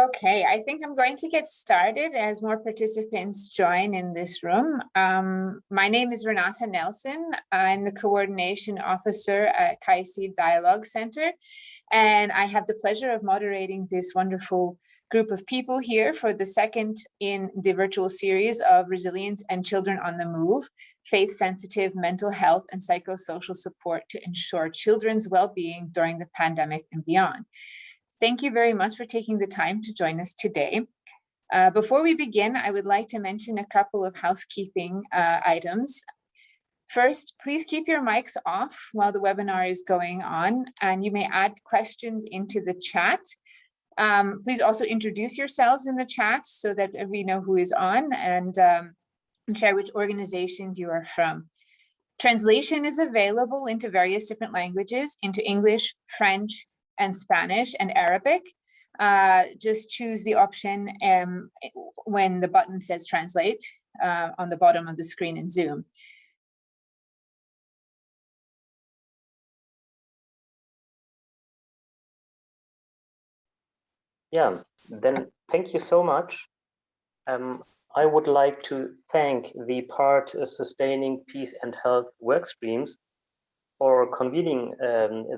Okay, I think I'm going to get started as more participants join in this room. My name is Renata Nelson. I'm the Coordination Officer at KAISI Dialogue Center, and I have the pleasure of moderating this wonderful group of people here for the second in the virtual series of Resilience and Children on the Move, Faith-Sensitive Mental Health and Psychosocial Support to Ensure Children's Well-Being During the Pandemic and Beyond. Thank you very much for taking the time to join us today. Before we begin, I would like to mention a couple of housekeeping items. First, please keep your mics off while the webinar is going on, and you may add questions into the chat. Please also introduce yourselves in the chat so that we know who is on, and share which organizations you are from. Translation is available into various different languages, into English, French, and Spanish and Arabic. Just choose the option when the button says translate on the bottom of the screen in Zoom. Yeah, then thank you so much. I would like to thank the part Sustaining Peace and Health work streams for convening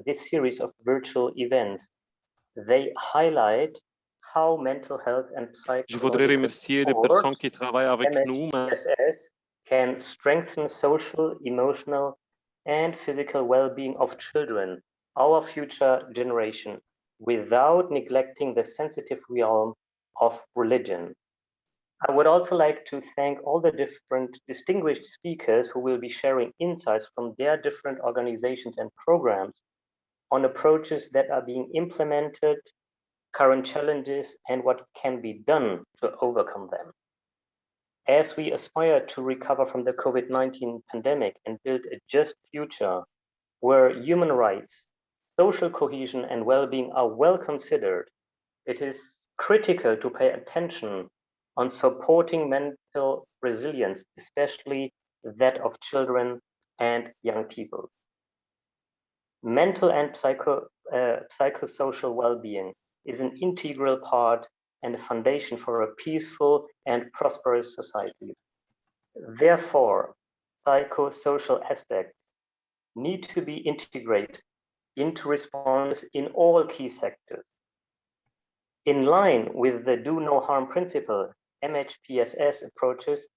this series of virtual events. They highlight how mental health and Je voudrais remercier les personnes qui travaillent avec nous. Mhpss can strengthen social, emotional, and physical well-being of children, our future generation, without neglecting the sensitive realm of religion. I would also like to thank all the different distinguished speakers who will be sharing insights from their different organizations and programs on approaches that are being implemented, current challenges, and what can be done to overcome them. As we aspire to recover from the COVID-19 pandemic and build a just future where human rights, social cohesion, and well-being are well considered, it is critical to pay attention on supporting mental resilience, especially that of children and young people. Mental and psychosocial well-being is an integral part and a foundation for a peaceful and prosperous society. Therefore, psychosocial aspects need to be integrated into responses in all key sectors. In line with the do no harm principle, Mhpss approaches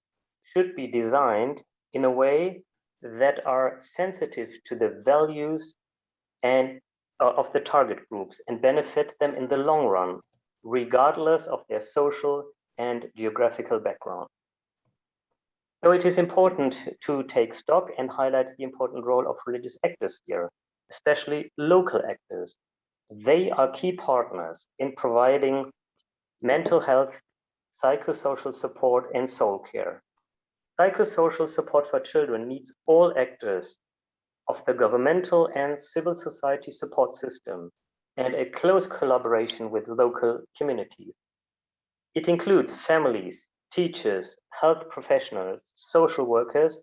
should be designed in a way that are sensitive to the values and of the target groups and benefit them in the long run, regardless of their social and geographical background. So it is important to take stock and highlight the important role of religious actors here, especially local actors. They are key partners in providing mental health, psychosocial support, and soul care. Psychosocial support for children needs all actors of the governmental and civil society support system and a close collaboration with local communities. It includes families, teachers, health professionals, social workers,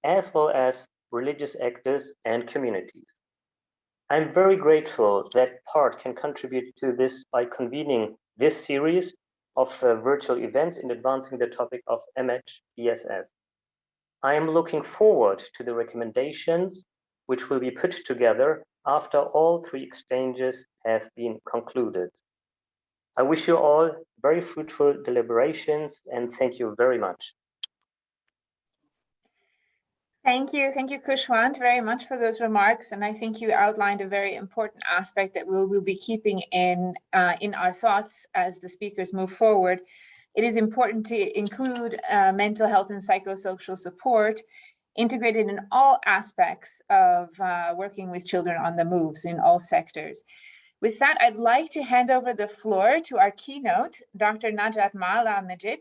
as well as religious actors and communities. I'm very grateful that PART can contribute to this by convening this series of virtual events in advancing the topic of Mhpss. I am looking forward to the recommendations which will be put together after all three exchanges have been concluded. I wish you all very fruitful deliberations and thank you very much. Thank you, Kushwant, very much for those remarks. And I think you outlined a very important aspect that we'll be keeping in our thoughts as the speakers move forward. It is important to include mental health and psychosocial support integrated in all aspects of working with children on the moves in all sectors. With that, I'd like to hand over the floor to our keynote, Dr. Nadja Marla Majid,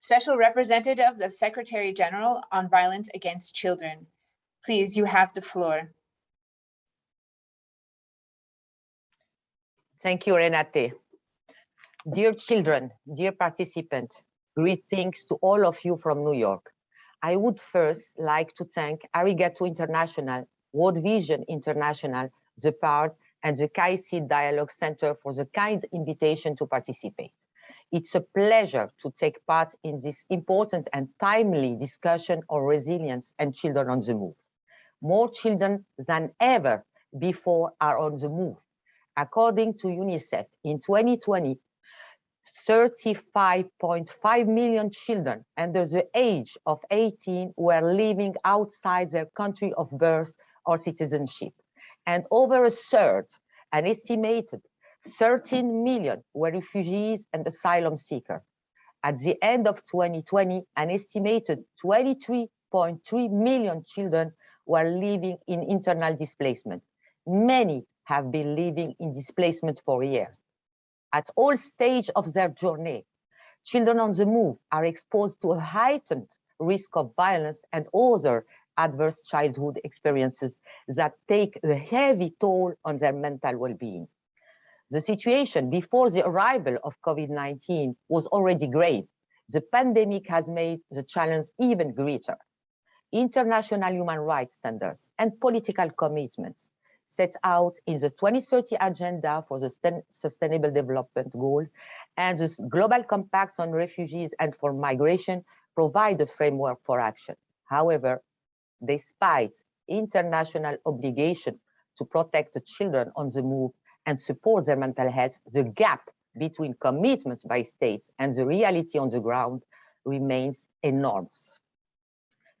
Special Representative of the Secretary General on Violence Against Children. Please, you have the floor. Thank you, Renate. Dear children, dear participants, greetings to all of you from New York. I would first like to thank Arigato International, World Vision International, the PART, and the KIC Dialogue Center for the kind invitation to participate. It's a pleasure to take part in this important and timely discussion on resilience and children on the move. More children than ever before are on the move. According to UNICEF, in 2020, 35.5 million children under the age of 18 were living outside their country of birth or citizenship, and over a third, an estimated 13 million, were refugees and asylum seekers. At the end of 2020, an estimated 23.3 million children were living in internal displacement. Many have been living in displacement for years. At all stages of their journey, children on the move are exposed to a heightened risk of violence and other adverse childhood experiences that take a heavy toll on their mental well-being. The situation before the arrival of COVID-19 was already grave. The pandemic has made the challenge even greater. International human rights standards and political commitments set out in the 2030 Agenda for the Sustainable Development Goal and the Global Compacts on Refugees and for Migration provide a framework for action. However, despite international obligation to protect the children on the move and support their mental health, the gap between commitments by states and the reality on the ground remains enormous.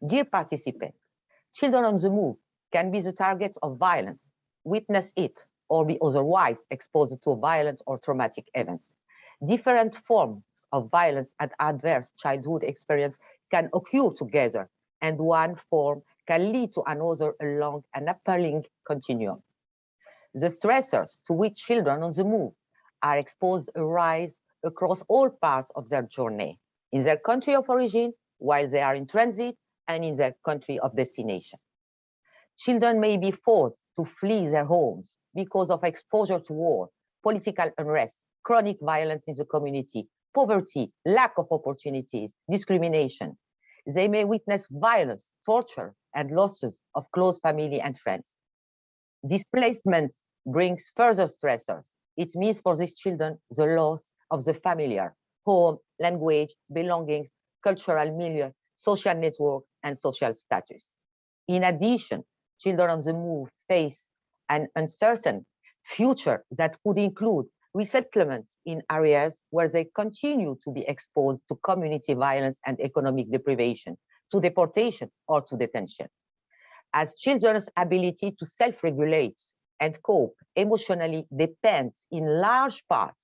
Dear participants, children on the move can be the target of violence, witness it, or be otherwise exposed to violent or traumatic events. Different forms of violence and adverse childhood experience can occur together, and one form can lead to another along an appalling continuum. The stressors to which children on the move are exposed arise across all parts of their journey, in their country of origin, while they are in transit, and in their country of destination. Children may be forced to flee their homes because of exposure to war, political unrest, chronic violence in the community, poverty, lack of opportunities, discrimination. They may witness violence, torture, and losses of close family and friends. Displacement brings further stressors. It means for these children the loss of the familiar, home, language, belongings, cultural milieu, social networks, and social status. In addition, children on the move face an uncertain future that could include resettlement in areas where they continue to be exposed to community violence and economic deprivation, to deportation or to detention. As children's ability to self-regulate and cope emotionally depends in large part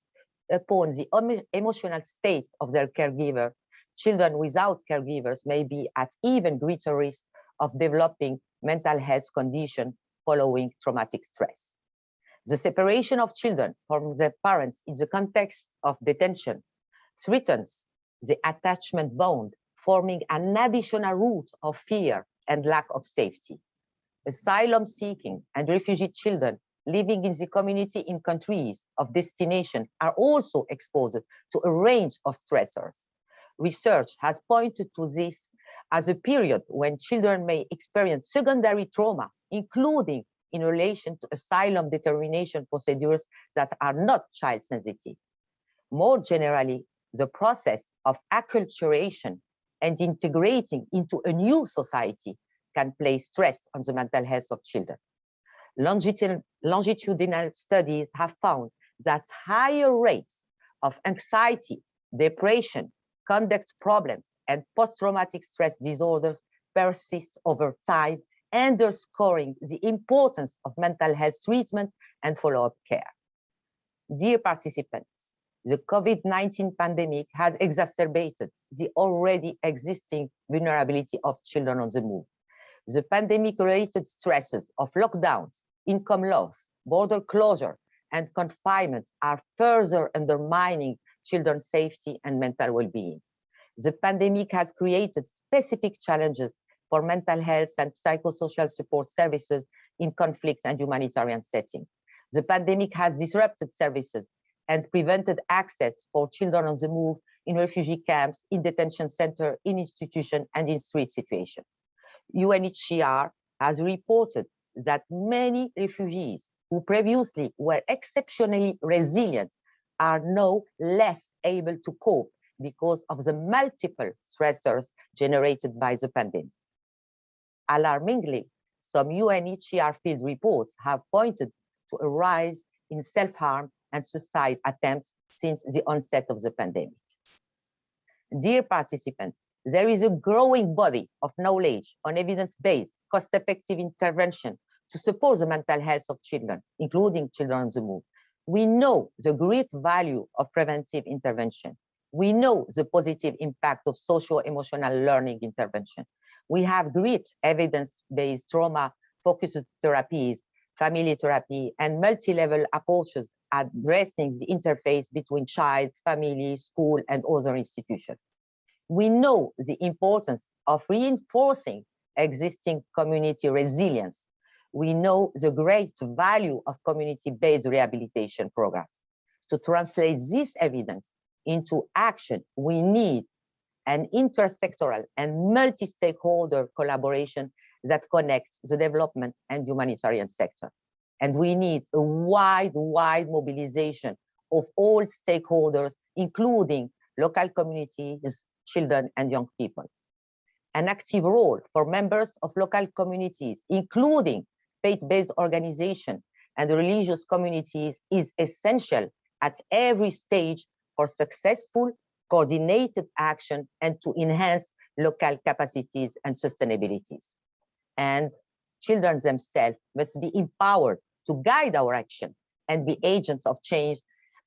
upon the emotional states of their caregiver, children without caregivers may be at even greater risk of developing mental health conditions following traumatic stress. The separation of children from their parents in the context of detention threatens the attachment bond, forming an additional root of fear and lack of safety. Asylum-seeking and refugee children living in the community in countries of destination are also exposed to a range of stressors. Research has pointed to this as a period when children may experience secondary trauma, including in relation to asylum determination procedures that are not child-sensitive. More generally, the process of acculturation and integrating into a new society can place stress on the mental health of children. Longitudinal studies have found that higher rates of anxiety, depression, conduct problems, and post-traumatic stress disorders persist over time, underscoring the importance of mental health treatment and follow-up care. Dear participants, the COVID-19 pandemic has exacerbated the already existing vulnerability of children on the move. The pandemic-related stresses of lockdowns, income loss, border closure, and confinement are further undermining children's safety and mental well-being. The pandemic has created specific challenges for mental health and psychosocial support services in conflict and humanitarian settings. The pandemic has disrupted services and prevented access for children on the move in refugee camps, in detention centers, in institutions, and in street situations. UNHCR has reported that many refugees who who previously were exceptionally resilient are now less able to cope because of the multiple stressors generated by the pandemic. Alarmingly, some UNHCR field reports have pointed to a rise in self-harm and suicide attempts since the onset of the pandemic. Dear participants, there is a growing body of knowledge on evidence-based, cost-effective intervention to support the mental health of children, including children on the move. We know the great value of preventive intervention. We know the positive impact of socio-emotional learning intervention. We have great evidence-based trauma-focused therapies, family therapy, and multi-level approaches addressing the interface between child, family, school, and other institutions. We know the importance of reinforcing existing community resilience. We know the great value of community-based rehabilitation programs. To translate this evidence into action, we need an intersectoral and multi-stakeholder collaboration that connects the development and humanitarian sector. And we need a wide mobilization of all stakeholders, including local communities, children, and young people. An active role for members of local communities, including faith-based organizations and religious communities, is essential at every stage for successful, coordinated action and to enhance local capacities and sustainabilities. And children themselves must be empowered to guide our action and be agents of change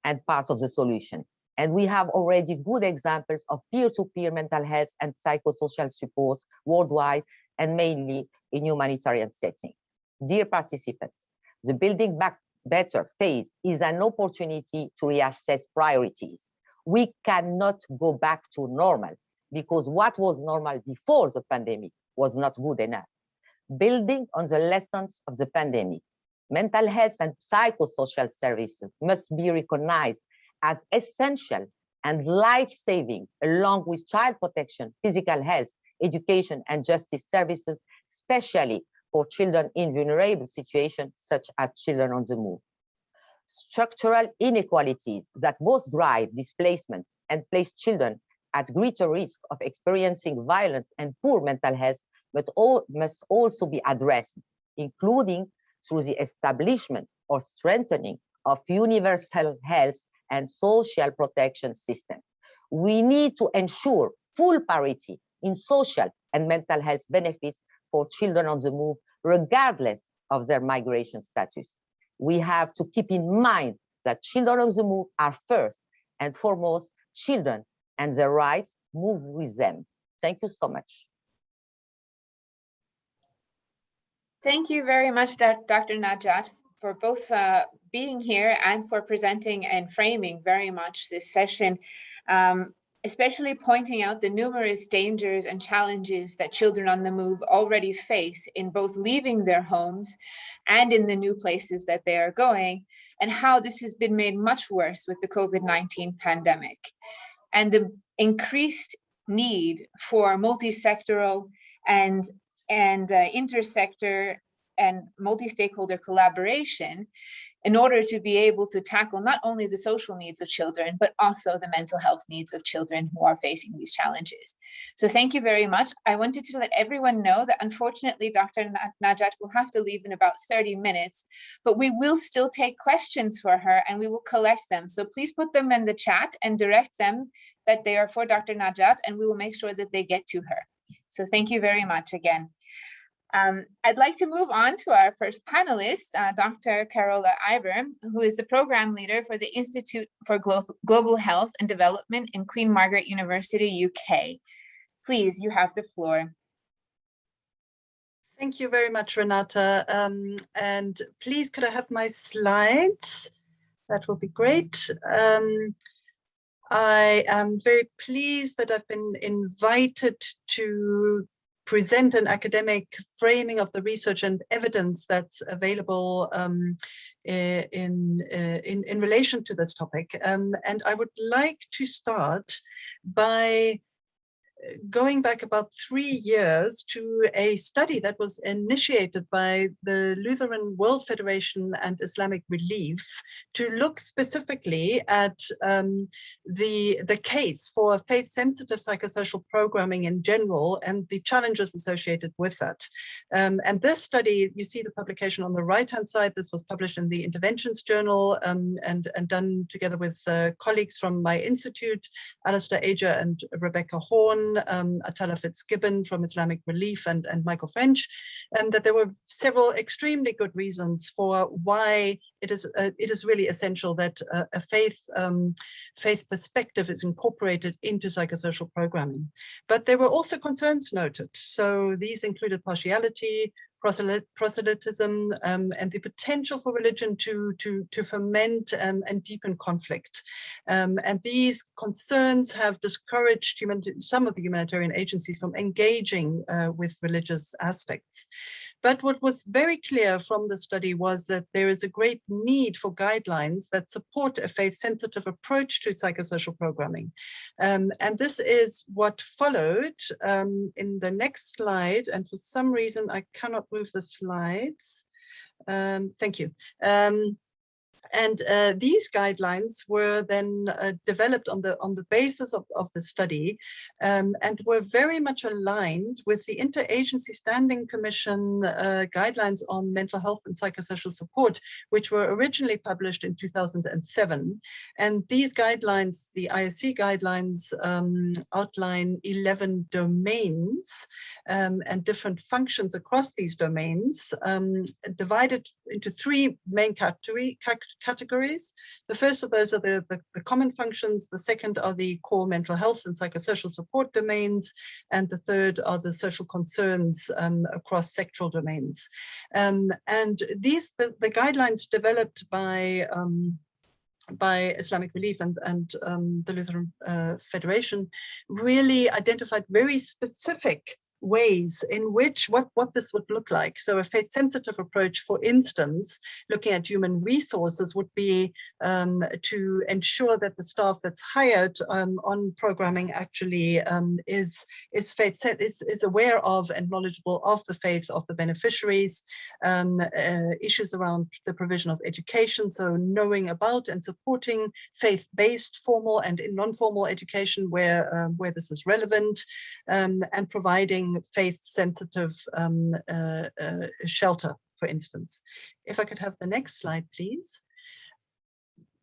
and part of the solution. And we have already good examples of peer-to-peer mental health and psychosocial supports worldwide and mainly in humanitarian settings. Dear participants, the Building Back Better phase is an opportunity to reassess priorities. We cannot go back to normal because what was normal before the pandemic was not good enough. Building on the lessons of the pandemic, mental health and psychosocial services must be recognized as essential and life-saving, along with child protection, physical health, education, and justice services, especially for children in vulnerable situations, such as children on the move. Structural inequalities that both drive displacement and place children at greater risk of experiencing violence and poor mental health must also be addressed, including through the establishment or strengthening of universal health and social protection system. We need to ensure full parity in social and mental health benefits for children on the move, regardless of their migration status. We have to keep in mind that children on the move are first and foremost children, and their rights move with them. Thank you so much. Thank you very much, Dr. Nadja, for both being here and for presenting and framing very much this session, especially pointing out the numerous dangers and challenges that children on the move already face in both leaving their homes and in the new places that they are going, and how this has been made much worse with the COVID-19 pandemic. And the increased need for multi-sectoral and intersector and multi-stakeholder collaboration in order to be able to tackle not only the social needs of children, but also the mental health needs of children who are facing these challenges. So thank you very much. I wanted to let everyone know that unfortunately, Dr. Nadja will have to leave in about 30 minutes, but we will still take questions for her and we will collect them. So please put them in the chat and direct them that they are for Dr. Nadja, and we will make sure that they get to her. So thank you very much again. I'd like to move on to our first panelist, Dr. Carola Iverm, who is the program leader for the Institute for Global Health and Development in Queen Margaret University, UK. Please, you have the floor. Thank you very much, Renata. And please, could I have my slides? That will be great. I am very pleased that I've been invited to present an academic framing of the research and evidence that's available in relation to this topic. And I would like to start by going back about 3 years to a study that was initiated by the Lutheran World Federation and Islamic Relief to look specifically at the case for faith-sensitive psychosocial programming in general and the challenges associated with that. And this study, you see the publication on the right-hand side. This was published in the Interventions Journal and done together with colleagues from my institute, Alistair Ager and Rebecca Horn, Atala Fitzgibbon from Islamic Relief and Michael French, and that there were several extremely good reasons for why it is really essential that a faith perspective is incorporated into psychosocial programming. But there were also concerns noted. So these included partiality, proselytism, and the potential for religion to ferment and deepen conflict. And these concerns have discouraged some of the humanitarian agencies from engaging with religious aspects. But what was very clear from the study was that there is a great need for guidelines that support a faith-sensitive approach to psychosocial programming. And this is what followed in the next slide. And for some reason, I cannot move the slides. Thank you. And these guidelines were then developed on the basis of the study and were very much aligned with the Interagency Standing Commission guidelines on mental health and psychosocial support, which were originally published in 2007. And these guidelines, the ISC guidelines, outline 11 domains and different functions across these domains, divided into 3 main categories. The first of those are the common functions, the second are the core mental health and psychosocial support domains, and the third are the social concerns across sectoral domains. And these, the guidelines developed by Islamic Relief and the Lutheran Federation really identified very specific ways in which what this would look like. So a faith-sensitive approach, for instance, looking at human resources, would be to ensure that the staff that's hired on programming actually is aware of and knowledgeable of the faith of the beneficiaries, issues around the provision of education, so knowing about and supporting faith-based formal and non-formal education where this is relevant, and providing faith-sensitive shelter, for instance. If I could have the next slide, please.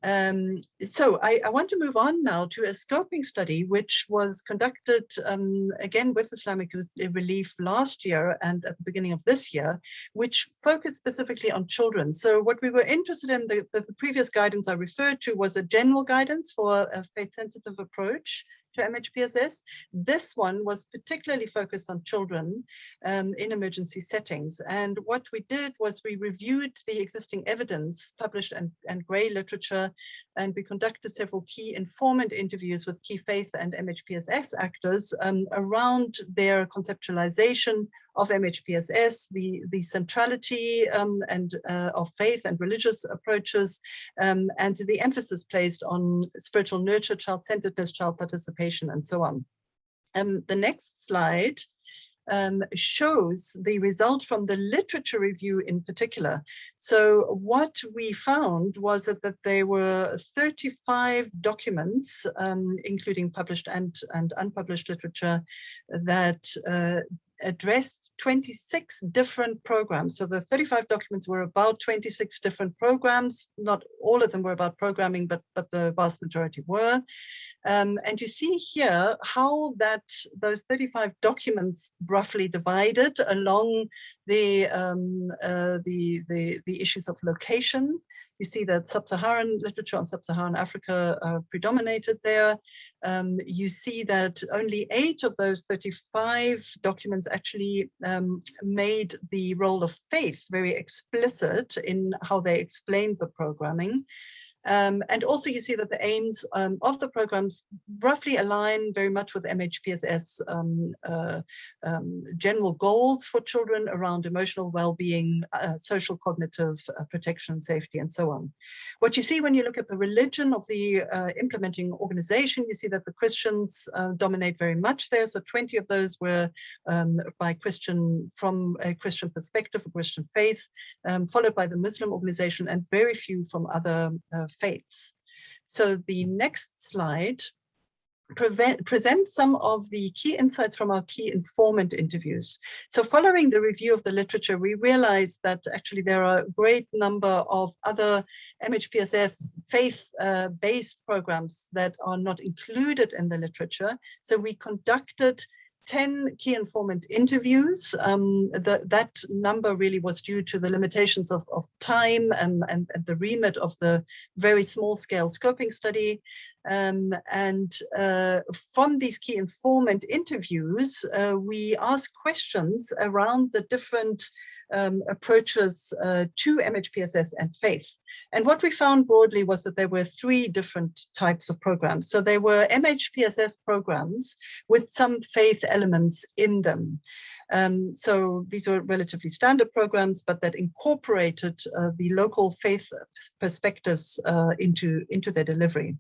So I want to move on now to a scoping study, which was conducted again with Islamic Relief last year and at the beginning of this year, which focused specifically on children. So what we were interested in, the previous guidance I referred to was a general guidance for a faith-sensitive approach to MHPSS. This one was particularly focused on children in emergency settings. And what we did was we reviewed the existing evidence, published and grey literature, and we conducted several key informant interviews with key faith and MHPSS actors around their conceptualization of MHPSS, the centrality of faith and religious approaches, and the emphasis placed on spiritual nurture, child-centeredness, child participation, and so on. The next slide shows the result from the literature review in particular. So what we found was that there were 35 documents, including published and unpublished literature, that addressed 26 different programs. So the 35 documents were about 26 different programs. Not all of them were about programming, but the vast majority were. And you see here how those 35 documents roughly divided along the issues of location. You see that sub-Saharan literature on sub-Saharan Africa predominated there. You see that only 8 of those 35 documents actually made the role of faith very explicit in how they explained the programming. And also you see that the aims of the programs roughly align very much with MHPSS general goals for children around emotional well-being, social cognitive protection, safety, and so on. What you see when you look at the religion of the implementing organization, you see that the Christians dominate very much there. So 20 of those were by Christian, from a Christian perspective, a Christian faith, followed by the Muslim organization, and very few from other faiths. So the next slide presents some of the key insights from our key informant interviews. So following the review of the literature, we realized that actually there are a great number of other MHPSS faith-based programs that are not included in the literature. So we conducted 10 key informant interviews. That number really was due to the limitations of time and the remit of the very small scale scoping study. From these key informant interviews, we asked questions around the different approaches to MHPSS and faith. And what we found broadly was that there were 3 different types of programs. So there were MHPSS programs with some faith elements in them. So these were relatively standard programs, but that incorporated the local faith perspectives into their delivery.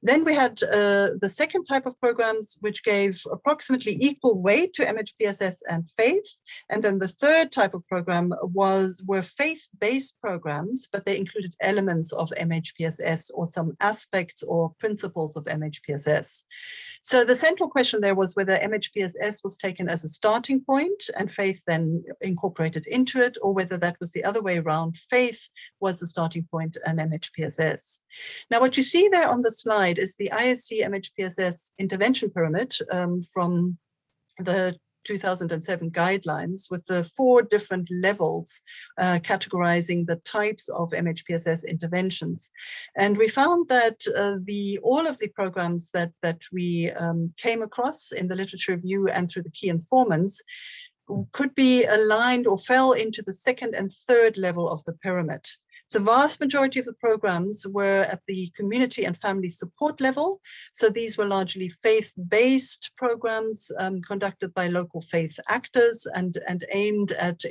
Then we had the second type of programs, which gave approximately equal weight to MHPSS and faith. And then the third type of program were faith-based programs, but they included elements of MHPSS or some aspects or principles of MHPSS. So the central question there was whether MHPSS was taken as a starting point and faith then incorporated into it, or whether that was the other way around, faith was the starting point and MHPSS. Now, what you see there on the slide is the ISC MHPSS intervention pyramid from the 2007 guidelines, with the 4 different levels categorizing the types of MHPSS interventions. And we found that all of the programs that we came across in the literature review and through the key informants could be aligned or fell into the 2nd and 3rd level of the pyramid. The vast majority of the programs were at the community and family support level. So these were largely faith-based programs conducted by local faith actors and aimed at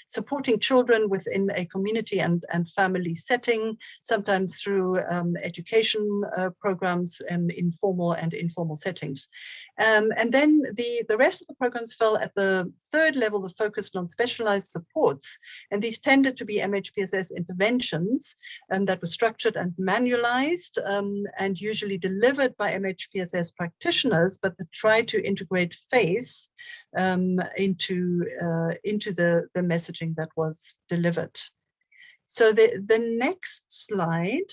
supporting children within a community and family setting, sometimes through education programs in formal and informal settings. And then the rest of the programs fell at the 3rd level, the focused on specialized supports. And these tended to be MHPSS interventions that were structured and manualized and usually delivered by MHPSS practitioners, but that tried to integrate faith into the messaging that was delivered. So the next slide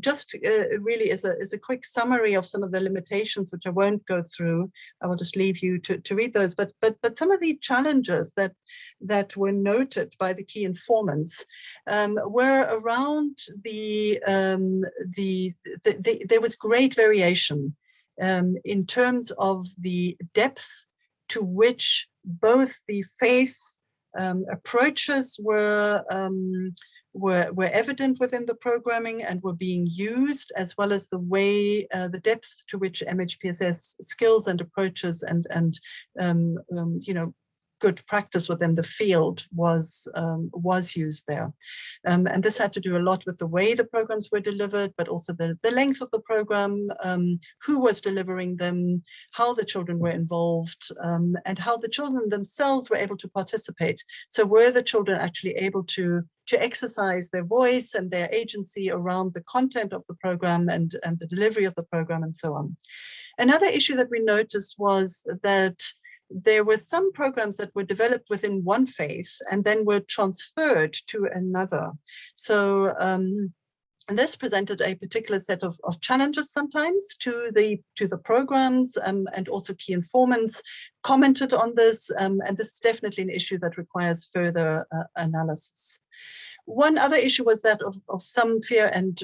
just really is a quick summary of some of the limitations, which I won't go through. I will just leave you to read those. But some of the challenges that were noted by the key informants were around there was great variation in terms of the depth to which both the faith approaches were evident within the programming and were being used, as well as the way, the depth to which MHPSS skills and approaches and good practice within the field was used there. And this had to do a lot with the way the programs were delivered, but also the length of the program, who was delivering them, how the children were involved, and how the children themselves were able to participate. So were the children actually able to exercise their voice and their agency around the content of the program and the delivery of the program and so on. Another issue that we noticed was that there were some programs that were developed within one faith and then were transferred to another. So and this presented a particular set of challenges sometimes to the programs, and also key informants commented on this, and this is definitely an issue that requires further analysis. One other issue was that of some fear, and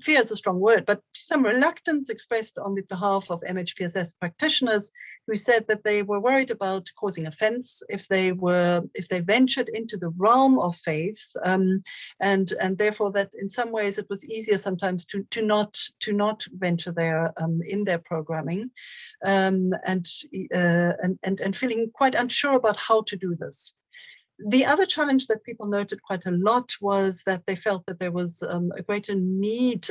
fear is a strong word, but some reluctance expressed on the behalf of MHPSS practitioners who said that they were worried about causing offense if they ventured into the realm of faith, and therefore that in some ways it was easier sometimes to not venture there in their programming, and feeling quite unsure about how to do this. The other challenge that people noted quite a lot was that they felt that there was a greater need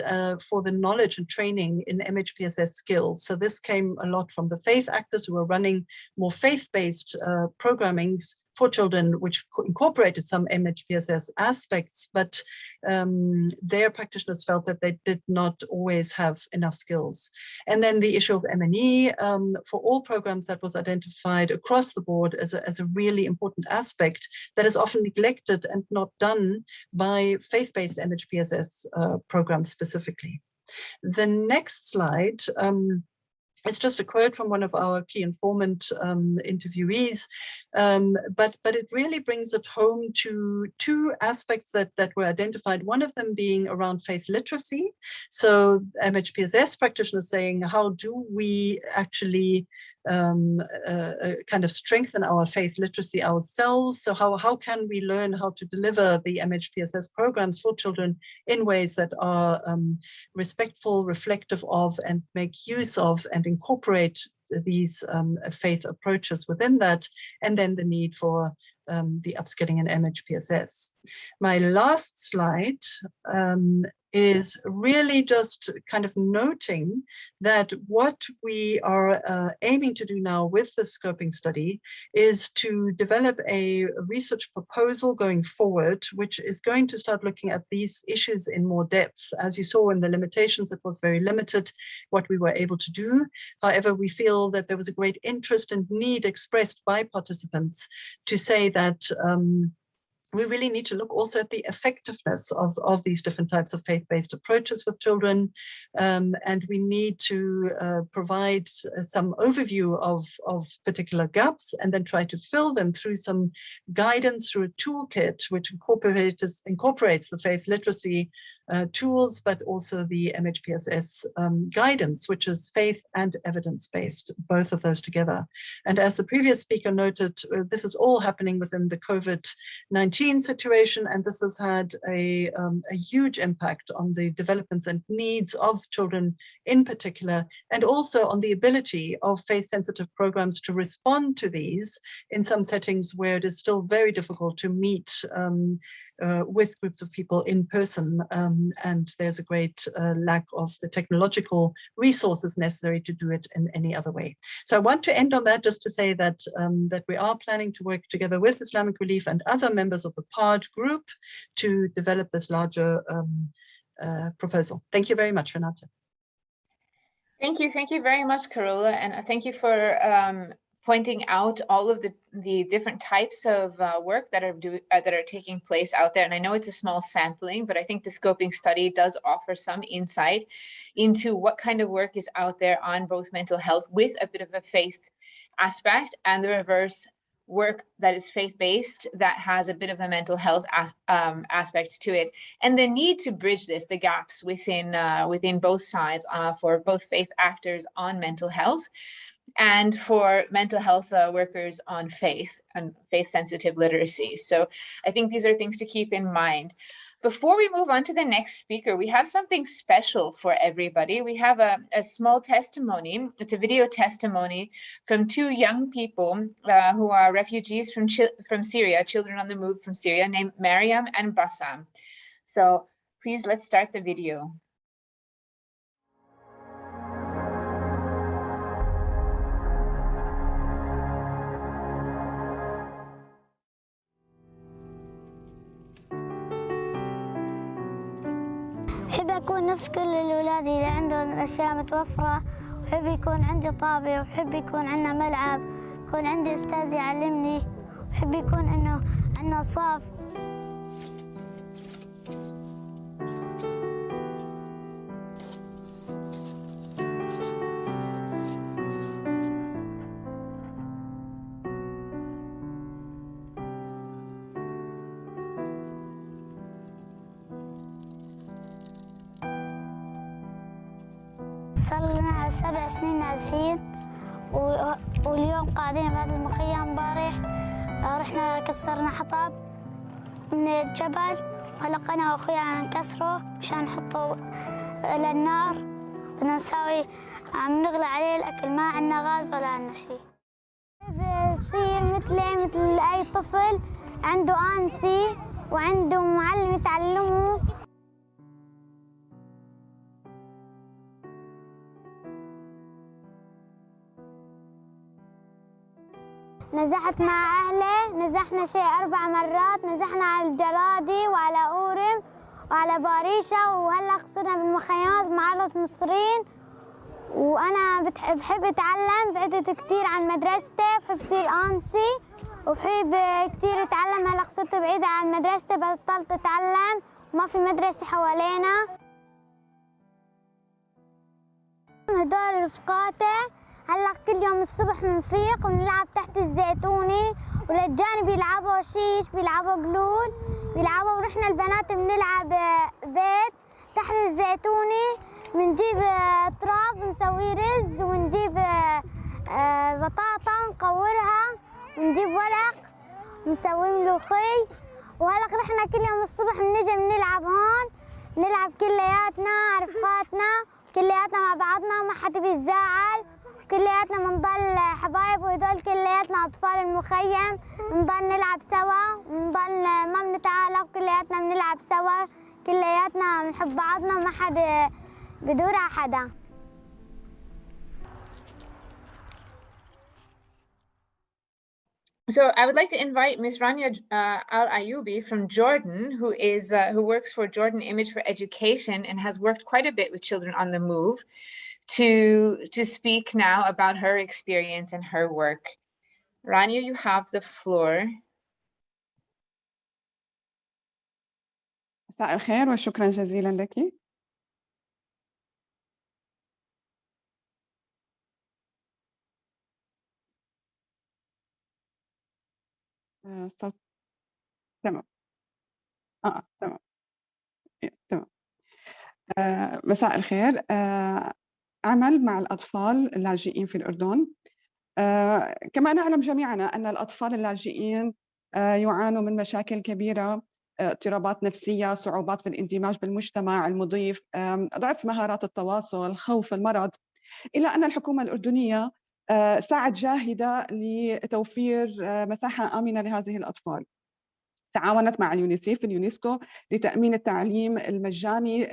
for the knowledge and training in MHPSS skills. So this came a lot from the faith actors who were running more faith-based programmings for children, which incorporated some MHPSS aspects, but their practitioners felt that they did not always have enough skills. And then the issue of M&E for all programs, that was identified across the board as a really important aspect that is often neglected and not done by faith-based MHPSS programs specifically. The next slide it's just a quote from one of our key informant interviewees, but it really brings it home to two aspects that were identified, one of them being around faith literacy. So MHPSS practitioners saying, how do we actually kind of strengthen our faith literacy ourselves? So how can we learn how to deliver the MHPSS programs for children in ways that are respectful, reflective of, and make use of and incorporate these faith approaches within that, and then the need for the upskilling in MHPSS. My last slide is really just kind of noting that what we are aiming to do now with the scoping study is to develop a research proposal going forward, which is going to start looking at these issues in more depth. As you saw in the limitations, it was very limited what we were able to do. However, we feel that there was a great interest and need expressed by participants to say that we really need to look also at the effectiveness of these different types of faith-based approaches with children, and we need to provide some overview of particular gaps and then try to fill them through some guidance, through a toolkit which incorporates the faith literacy tools, but also the MHPSS guidance, which is faith and evidence-based, both of those together. And as the previous speaker noted, this is all happening within the COVID-19 situation, and this has had a huge impact on the developments and needs of children in particular, and also on the ability of faith-sensitive programs to respond to these in some settings where it is still very difficult to meet with groups of people in person, and there's a great lack of the technological resources necessary to do it in any other way. So I want to end on that just to say that that we are planning to work together with Islamic Relief and other members of the PARD group to develop this larger proposal. Thank you very much, Renata. Thank you very much, Carola, and thank you for pointing out all of the different types of work that are taking place out there. And I know it's a small sampling, but I think the scoping study does offer some insight into what kind of work is out there on both mental health with a bit of a faith aspect, and the reverse work that is faith-based that has a bit of a mental health aspect to it, and the need to bridge the gaps within both sides for both faith actors on mental health and for mental health workers on faith and faith-sensitive literacy. So I think these are things to keep in mind. Before we move on to the next speaker, we have something special for everybody. We have a small testimony. It's a video testimony from two young people who are refugees from Syria, children on the move from Syria, named Mariam and Bassam. So please, let's start the video. أحب أكون نفس كل الأولاد اللي عندهم الأشياء متوفرة، وأحب يكون عندي طابة، وأحب يكون عندنا ملعب، يكون عندي أستاذ يعلمني، وأحب يكون إنه عندنا صف. صار لنا 7 سنين نازحين، واليوم قاعدين بهذا المخيم. امبارح رحنا كسرنا حطب من الجبل، وهلا أنا وأخوي عم نكسره مشان نحطه للنار. بدنا نساوي عم نغلي عليه الأكل، ما عندنا غاز ولا عندنا شيء. بصير مثلي مثل أي طفل عنده أنسي وعنده معلم يتعلمه. نزحت مع أهلي، نزحنا شيء 4 مرات، نزحنا على الجرادي وعلى أورم وعلى باريشة، وهلا صرنا بالمخيمات بمعرض مصرين. وأنا بحب أتعلم، بعدت كثير عن مدرستي، بحب صير أنسي وبحب كثير أتعلم. هلا صرت بعيدة عن مدرستي، بطلت أتعلم، ما في مدرسة حوالينا. هدول رفقاتي هلا كل يوم الصبح بنفيق ونلعب تحت الزيتونة، وللجانب بيلعبوا شيش، بيلعبوا قلول، بيلعبوا. ورحنا البنات بنلعب بيت تحت الزيتونة، بنجيب تراب نسوي رز، ونجيب بطاطا نقورها، ونجيب ورق نسوي ملوخي. وهلا رحنا كل يوم الصبح بنجي بنلعب هون، نلعب كلياتنا رفقاتنا، كلياتنا مع بعضنا، ما حدا بيتزاعل، كلياتنا بنضل حبايب. وهدول كلياتنا أطفال المخيم، بنضل نلعب سوا، بنضل ما بنتعالق، كلياتنا بنلعب سوا، كلياتنا بنحب بعضنا، ما حدا بدور على حدا. So I would like to invite Ms. Rania Al-Ayubi from Jordan, who works for Jordan Image for Education and has worked quite a bit with children on the move, to speak now about her experience and her work. Rania, you have the floor. مساء الخير وشكرا جزيلا لك. صوت تمام. تمام. تمام. مساء الخير. أعمل مع الأطفال اللاجئين في الأردن. كما نعلم جميعنا أن الأطفال اللاجئين يعانوا من مشاكل كبيرة، اضطرابات نفسية، صعوبات في الاندماج بالمجتمع المضيف، ضعف مهارات التواصل، خوف المرض. إلا أن الحكومة الأردنية سعت جاهدة لتوفير مساحة آمنة لهذه الأطفال. تعاونت مع اليونسكو لتأمين التعليم المجاني،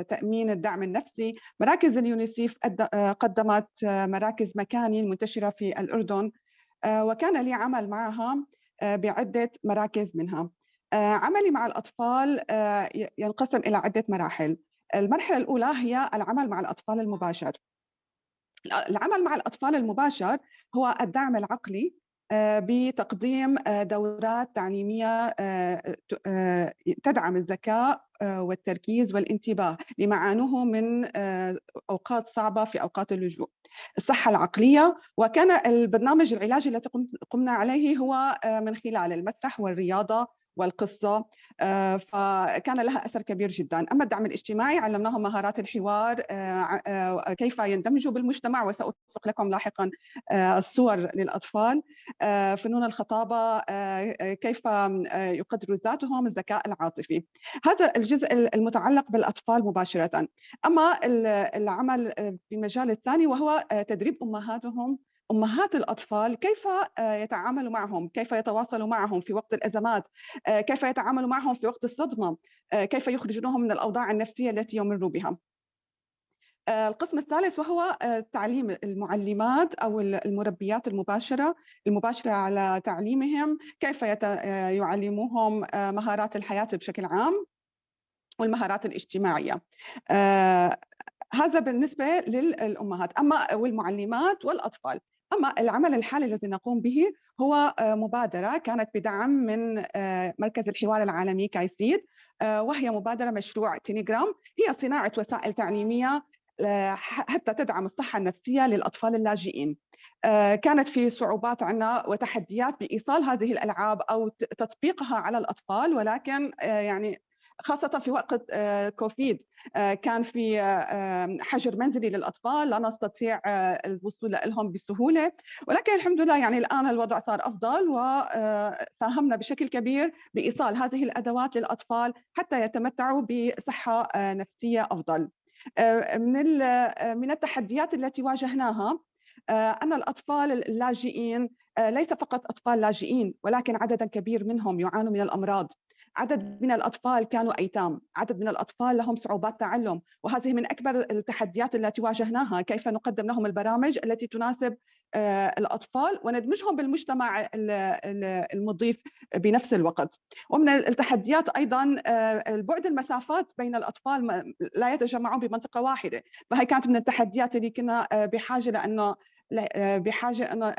تأمين الدعم النفسي. مراكز اليونسيف قدمت مراكز مكاني منتشرة في الأردن، وكان لي عمل معها بعدة مراكز منها. عملي مع الأطفال ينقسم إلى عدة مراحل. المرحلة الأولى هي العمل مع الأطفال المباشر. العمل مع الأطفال المباشر هو الدعم العقلي بتقديم دورات تعليمية تدعم الذكاء والتركيز والانتباه لما عانوه من أوقات صعبة في أوقات اللجوء. الصحة العقلية، وكان البرنامج العلاجي الذي قمنا عليه هو من خلال المسرح والرياضة والقصة، فكان لها أثر كبير جدا. أما الدعم الاجتماعي علمناهم مهارات الحوار، كيف يندمجوا بالمجتمع، وسأطلق لكم لاحقا الصور للأطفال. فنون الخطابة، كيف يقدروا ذاتهم، الذكاء العاطفي. هذا الجزء المتعلق بالأطفال مباشرة. أما العمل في المجال الثاني وهو تدريب أمهات الأطفال كيف يتعاملوا معهم، كيف يتواصلوا معهم في وقت الأزمات، كيف يتعاملوا معهم في وقت الصدمة، كيف يخرجونهم من الأوضاع النفسية التي يمروا بها. القسم الثالث وهو تعليم المعلمات أو المربيات المباشرة على تعليمهم، كيف يعلموهم مهارات الحياة بشكل عام والمهارات الاجتماعية. هذا بالنسبة للأمهات والمعلمات والأطفال. أما العمل الحالي الذي نقوم به هو مبادرة كانت بدعم من مركز الحوار العالمي كايسيد، وهي مبادرة مشروع تيليجرام، هي صناعة وسائل تعليمية حتى تدعم الصحة النفسية للأطفال اللاجئين. كانت في صعوبات عنا وتحديات بإيصال هذه الألعاب أو تطبيقها على الأطفال، ولكن يعني خاصة في وقت كوفيد كان في حجر منزلي للأطفال، لا نستطيع الوصول لهم بسهولة، ولكن الحمد لله يعني الآن الوضع صار أفضل، وساهمنا بشكل كبير بإيصال هذه الأدوات للأطفال حتى يتمتعوا بصحة نفسية أفضل. من التحديات التي واجهناها أن الأطفال اللاجئين ليس فقط أطفال لاجئين، ولكن عددا كبير منهم يعانوا من الأمراض. عدد من الأطفال كانوا أيتام، عدد من الأطفال لهم صعوبات تعلم، وهذه من أكبر التحديات التي واجهناها، كيف نقدم لهم البرامج التي تناسب الأطفال وندمجهم بالمجتمع المضيف بنفس الوقت. ومن التحديات أيضا البعد المسافات بين الأطفال، لا يتجمعون بمنطقة واحدة، فهي كانت من التحديات اللي كنا بحاجة أن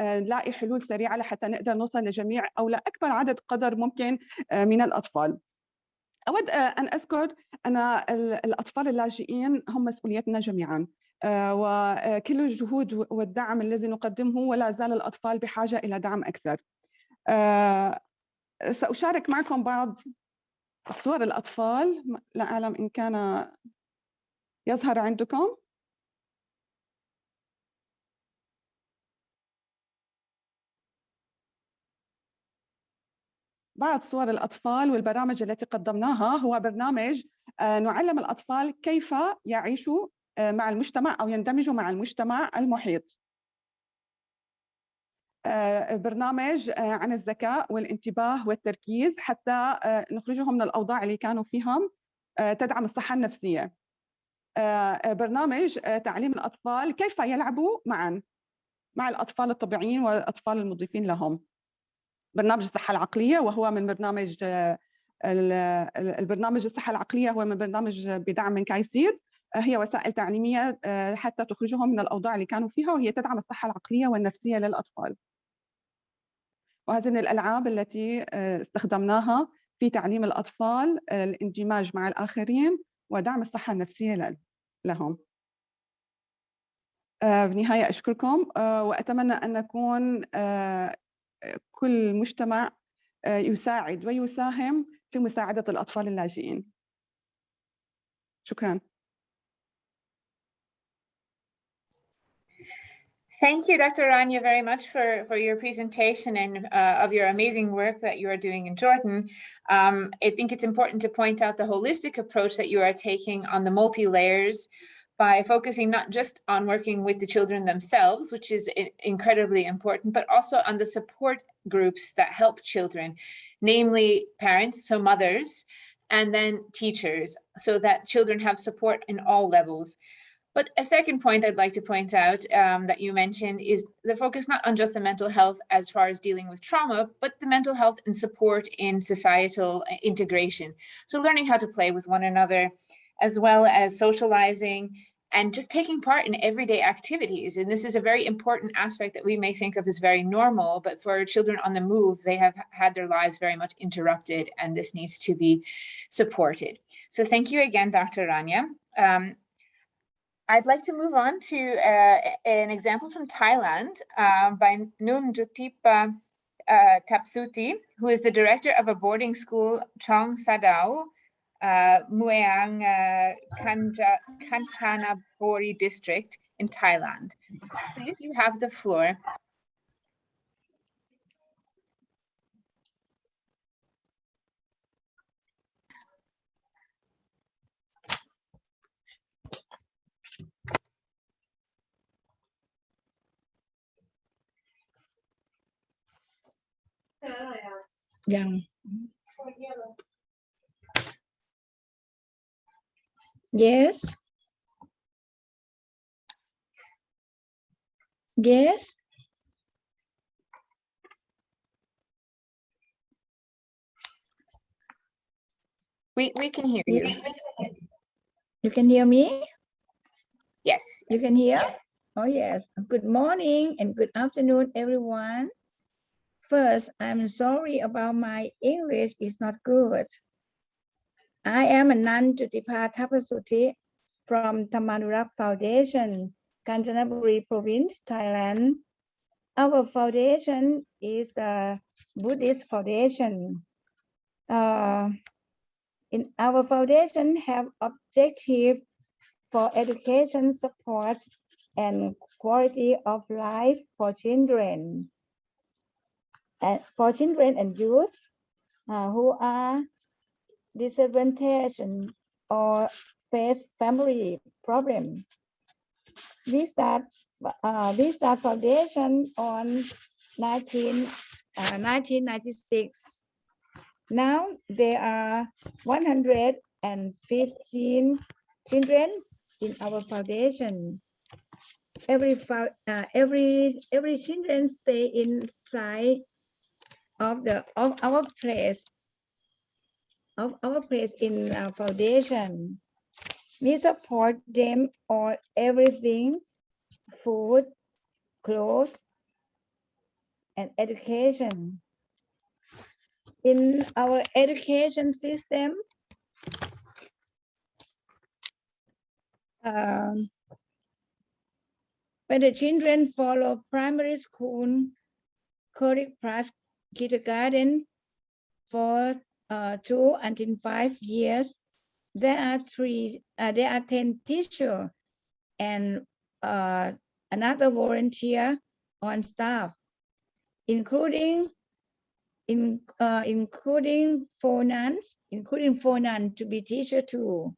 نلاقي حلول سريعة لحتى نقدر نوصل لجميع أو لأكبر عدد قدر ممكن من الأطفال. أود أن أذكر أن الأطفال اللاجئين هم مسؤوليتنا جميعاً، وكل الجهود والدعم الذي نقدمه ولا زال الأطفال بحاجة إلى دعم أكثر. سأشارك معكم بعض صور الأطفال، لا أعلم إن كان يظهر عندكم. بعض صور الأطفال والبرامج التي قدمناها هو برنامج نعلم الأطفال كيف يعيشوا مع المجتمع أو يندمجوا مع المجتمع المحيط. برنامج عن الذكاء والانتباه والتركيز حتى نخرجهم من الأوضاع اللي كانوا فيهم، تدعم الصحة النفسية. برنامج تعليم الأطفال كيف يلعبوا معا مع الأطفال الطبيعيين والأطفال المضيفين لهم. برنامج الصحة العقلية، وهو من برنامج البرنامج الصحة العقلية هو من برنامج بدعم من كايسيد، هي وسائل تعليمية حتى تخرجهم من الأوضاع اللي كانوا فيها، وهي تدعم الصحة العقلية والنفسية للأطفال. وهذه من الألعاب التي استخدمناها في تعليم الأطفال الاندماج مع الآخرين ودعم الصحة النفسية لهم. بنهاية أشكركم، وأتمنى أن نكون كل مجتمع يساعد ويساهم في مساعدة الأطفال اللاجئين. شكراً. Thank you, Dr. Rania, very much for your presentation and of your amazing work that you are doing in Jordan. I think it's important to point out the holistic approach that you are taking on the multi-layers by focusing not just on working with the children themselves, which is incredibly important, but also on the support groups that help children, namely parents, so mothers, and then teachers, so that children have support in all levels. But a second point I'd like to point out that you mentioned is the focus not on just the mental health as far as dealing with trauma, but the mental health and support in societal integration. So learning how to play with one another, as well as socializing and just taking part in everyday activities. And this is a very important aspect that we may think of as very normal, but for children on the move, they have had their lives very much interrupted, and this needs to be supported. So thank you again, Dr. Rania. I'd like to move on to an example from Thailand by Nunjutipa Tapsuti, who is the director of a boarding school, Chong Sadao, Mueang Kanchanaburi district in Thailand. Please, you have the floor. Yeah. Yes. Yes. We can hear you. You can hear me? Yes. You can hear? Oh, yes. Good morning and good afternoon, everyone. First, I'm sorry about my English is not good. I am a Nunjutipa Tapasuti from Thammanurak Foundation, Kanchanaburi Province, Thailand. Our foundation is a Buddhist foundation. In our foundation have objective for education support and quality of life for children and youth who are disadvantaged or face family problem. We start foundation on 1996. Now there are 115 children in our foundation. Every children stay inside of our place in our foundation. We support them on everything: food, clothes, and education. In our education system, when the children follow primary school, curriculum plus kindergarten for 2 until 5 years, there are 10 teachers and another volunteer on staff, including 4 nuns, to be teacher too.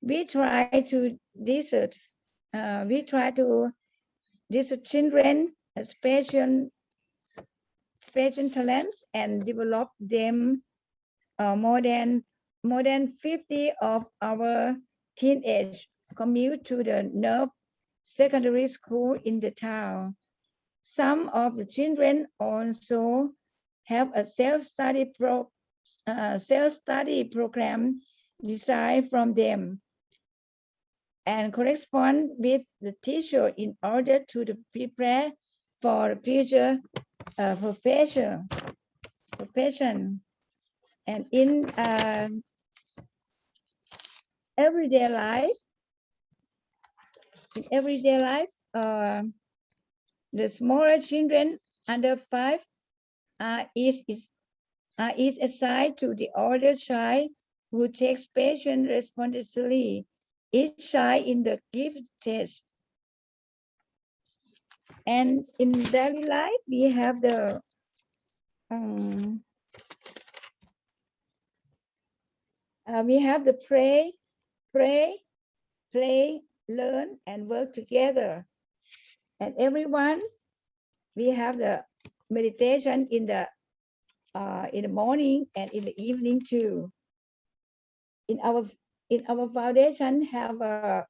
We try to teach children special talents and develop them. More than 50 of our teenagers commute to the Mhpss secondary school in the town. Some of the children also have a self-study program designed from them and correspond with the teacher in order to prepare for future profession. And in everyday life, the smaller children under 5 is assigned to the older child who takes special responsibility. Each child in the gift test. And in daily life, we have the pray, play, learn, and work together. And everyone, we have the meditation in the morning and in the evening too. In our foundation have the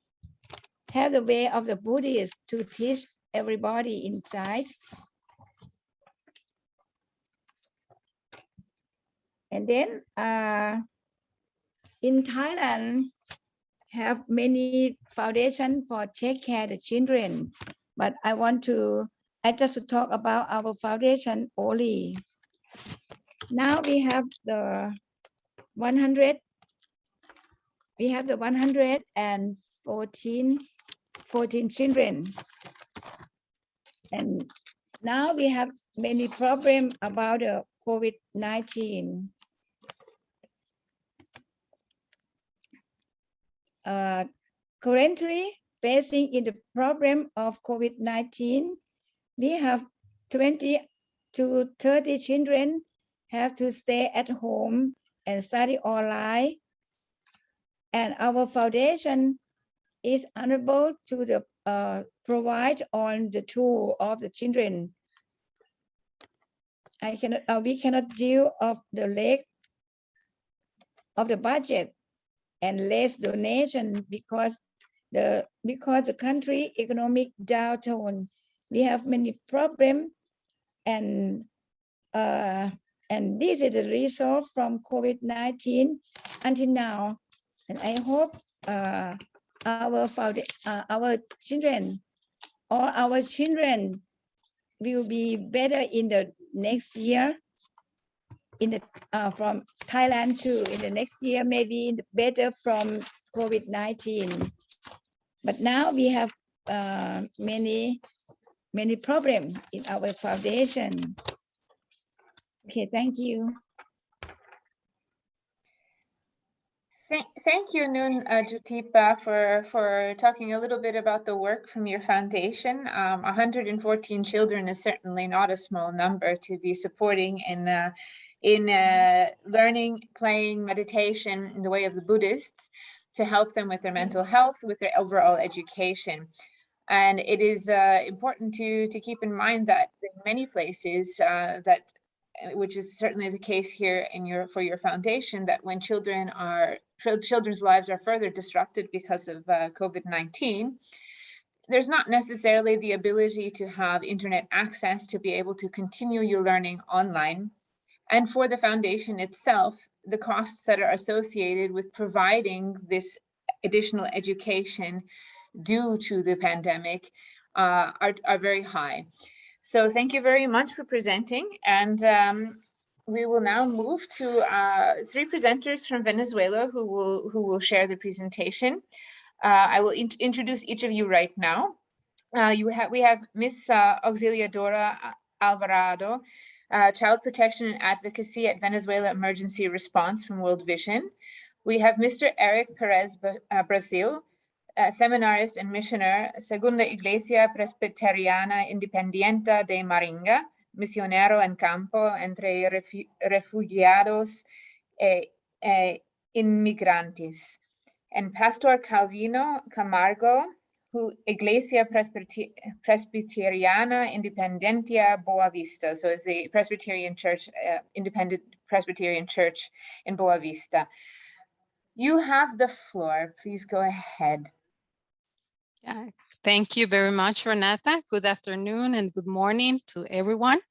way of the Buddhists to teach everybody inside. And then in Thailand, have many foundations for take care of the children. But I just talk about our foundation only. Now we have the 114 children. And now we have many problems about the COVID-19. Currently facing in the problem of COVID-19, we have 20 to 30 children have to stay at home and study online. And our foundation is unable to provide on the tool of the children. We cannot deal of the leg of the budget and less donation because the country economic downturn. We have many problems, and this is the result from COVID-19 until now. And I hope our children will be better in the next year. From Thailand too, in the next year maybe better from COVID-19. But now we have many problems in our foundation. Okay, thank you. Thank you, Noon Jyotipa, for talking a little bit about the work from your foundation. 114 children is certainly not a small number to be supporting in learning, playing, meditation in the way of the Buddhists, to help them with their mental health, with their overall education. And it is important to keep in mind that in many places which is certainly the case here for your foundation, that when children's lives are further disrupted because of COVID-19, there's not necessarily the ability to have internet access to be able to continue your learning online. And for the foundation itself, the costs that are associated with providing this additional education due to the pandemic are very high. So thank you very much for presenting. And we will now move to 3 presenters from Venezuela who will share the presentation. I will introduce each of you right now. We have Ms. Auxiliadora Alvarado, Child Protection and Advocacy at Venezuela Emergency Response from World Vision. We have Mr. Eric Perez Brazil, seminarist and missioner, Segunda Iglesia Presbiteriana Independiente de Maringa, misionero en campo entre refugiados e inmigrantes. And Pastor Calvino Camargo, Iglesia Presbiteriana Independencia Boa Vista. So it's the Presbyterian Church, Independent Presbyterian Church in Boa Vista. You have the floor. Please go ahead. Yeah, thank you very much, Renata. Good afternoon and good morning to everyone.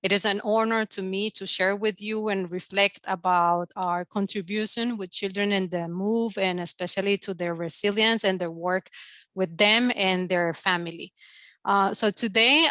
It is an honor to me to share with you and reflect about our contribution with children in the move, and especially to their resilience and their work with them and their family. So today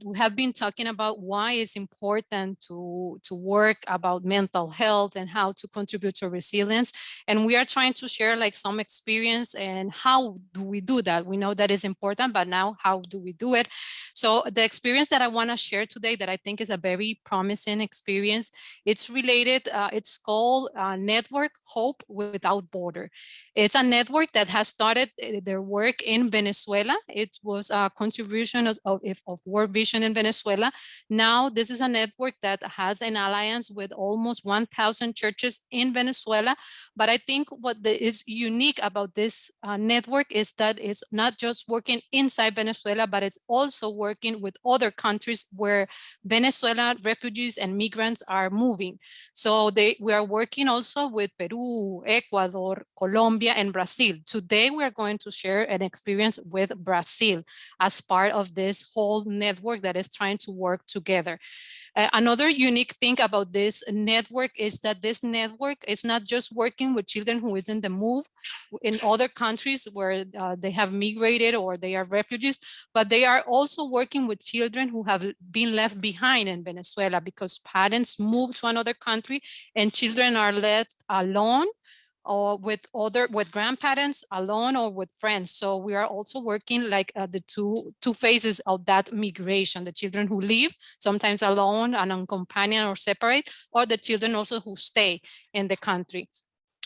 we have been talking about why it's important to work about mental health and how to contribute to resilience. And we are trying to share like some experience and how do we do that? We know that is important, but now how do we do it? So the experience that I want to share today that I think is a very promising experience, it's related, it's called Network Hope Without Border. It's a network that has started their work in Venezuela. It was a contribution of World Vision in Venezuela. Now this is a network that has an alliance with almost 1,000 churches in Venezuela. But I think what is unique about this network is that it's not just working inside Venezuela, but it's also working with other countries where Venezuelan refugees and migrants are moving. So we are working also with Peru, Ecuador, Colombia, and Brazil. Today we are going to share an experience with Brazil as part of this whole network that is trying to work together. Another unique thing about this network is that this network is not just working with children who is in the move in other countries where they have migrated or they are refugees, but they are also working with children who have been left behind in Venezuela because parents moved to another country and children are left alone or with grandparents, alone, or with friends. So we are also working like the two phases of that migration: the children who leave, sometimes alone and unaccompanied or separate, or the children also who stay in the country.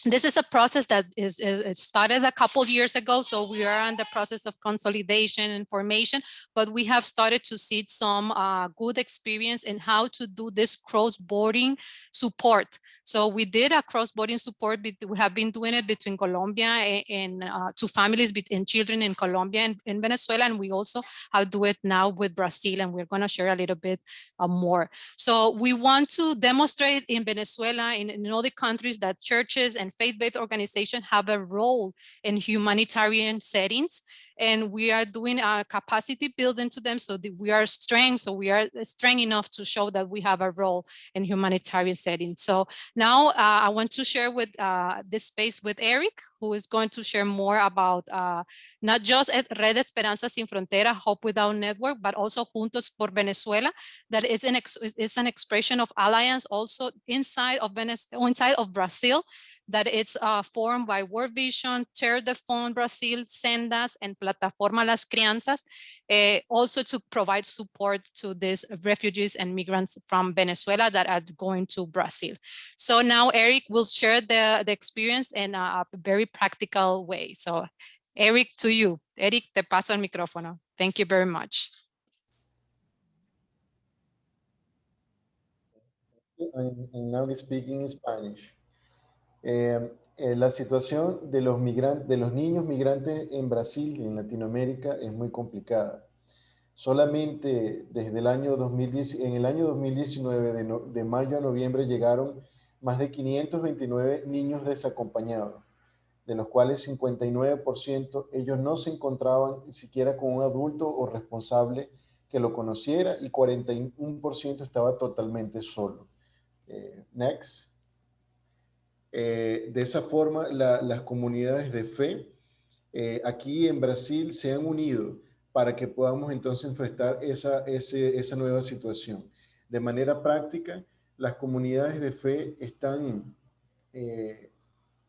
This is a process that it started a couple of years ago, so we are in the process of consolidation and formation, but we have started to see some good experience in how to do this cross-border support. So we did a cross-border support. We have been doing it between Colombia and to families and children in Colombia and in Venezuela, and we also have do it now with Brazil, and we're going to share a little bit more. So we want to demonstrate in Venezuela, in other countries, that churches and faith-based organizations have a role in humanitarian settings, and we are doing a capacity building to them so that we are strong enough to show that we have a role in humanitarian settings. So now I want to share with this space with Eric, who is going to share more about not just Red Esperanza Sin Frontera, Hope Without Network, but also Juntos por Venezuela, that is an expression of alliance also inside of Brazil. that it's formed by World Vision, Ter de Fond Brazil, Sendas, and Plataforma Las Crianzas, also to provide support to these refugees and migrants from Venezuela that are going to Brazil. So now Eric will share the experience in a very practical way. So Eric, to you. Eric, te paso el micrófono. Thank you very much. I'm now speaking in Spanish. La situación de los niños migrantes en Brasil, en Latinoamérica, es muy complicada. Solamente desde el año 2010, en el año 2019, de mayo a noviembre, llegaron más de 529 niños desacompañados, de los cuales 59% ellos no se encontraban ni siquiera con un adulto o responsable que lo conociera, y 41% estaba totalmente solo. Next. De esa forma, las comunidades de fe aquí en Brasil se han unido para que podamos entonces enfrentar esa nueva situación. De manera práctica, las comunidades de fe están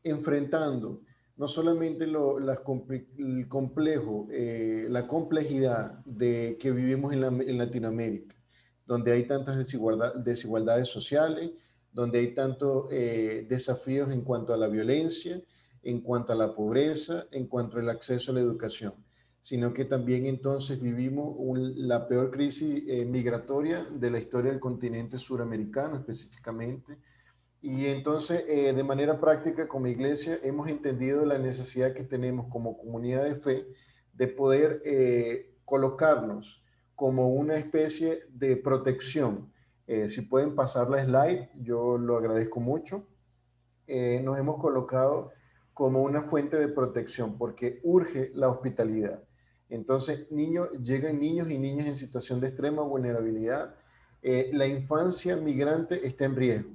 enfrentando no solamente la complejidad de que vivimos en Latinoamérica, donde hay tantas desigualdades sociales, donde hay tantos desafíos en cuanto a la violencia, en cuanto a la pobreza, en cuanto al acceso a la educación, sino que también entonces vivimos la peor crisis migratoria de la historia del continente suramericano específicamente. Y entonces, de manera práctica, como iglesia, hemos entendido la necesidad que tenemos como comunidad de fe de poder colocarnos como una especie de protección. Si pueden pasar la slide, yo lo agradezco mucho. Nos hemos colocado como una fuente de protección porque urge la hospitalidad. Entonces, llegan niños y niñas en situación de extrema vulnerabilidad. La infancia migrante está en riesgo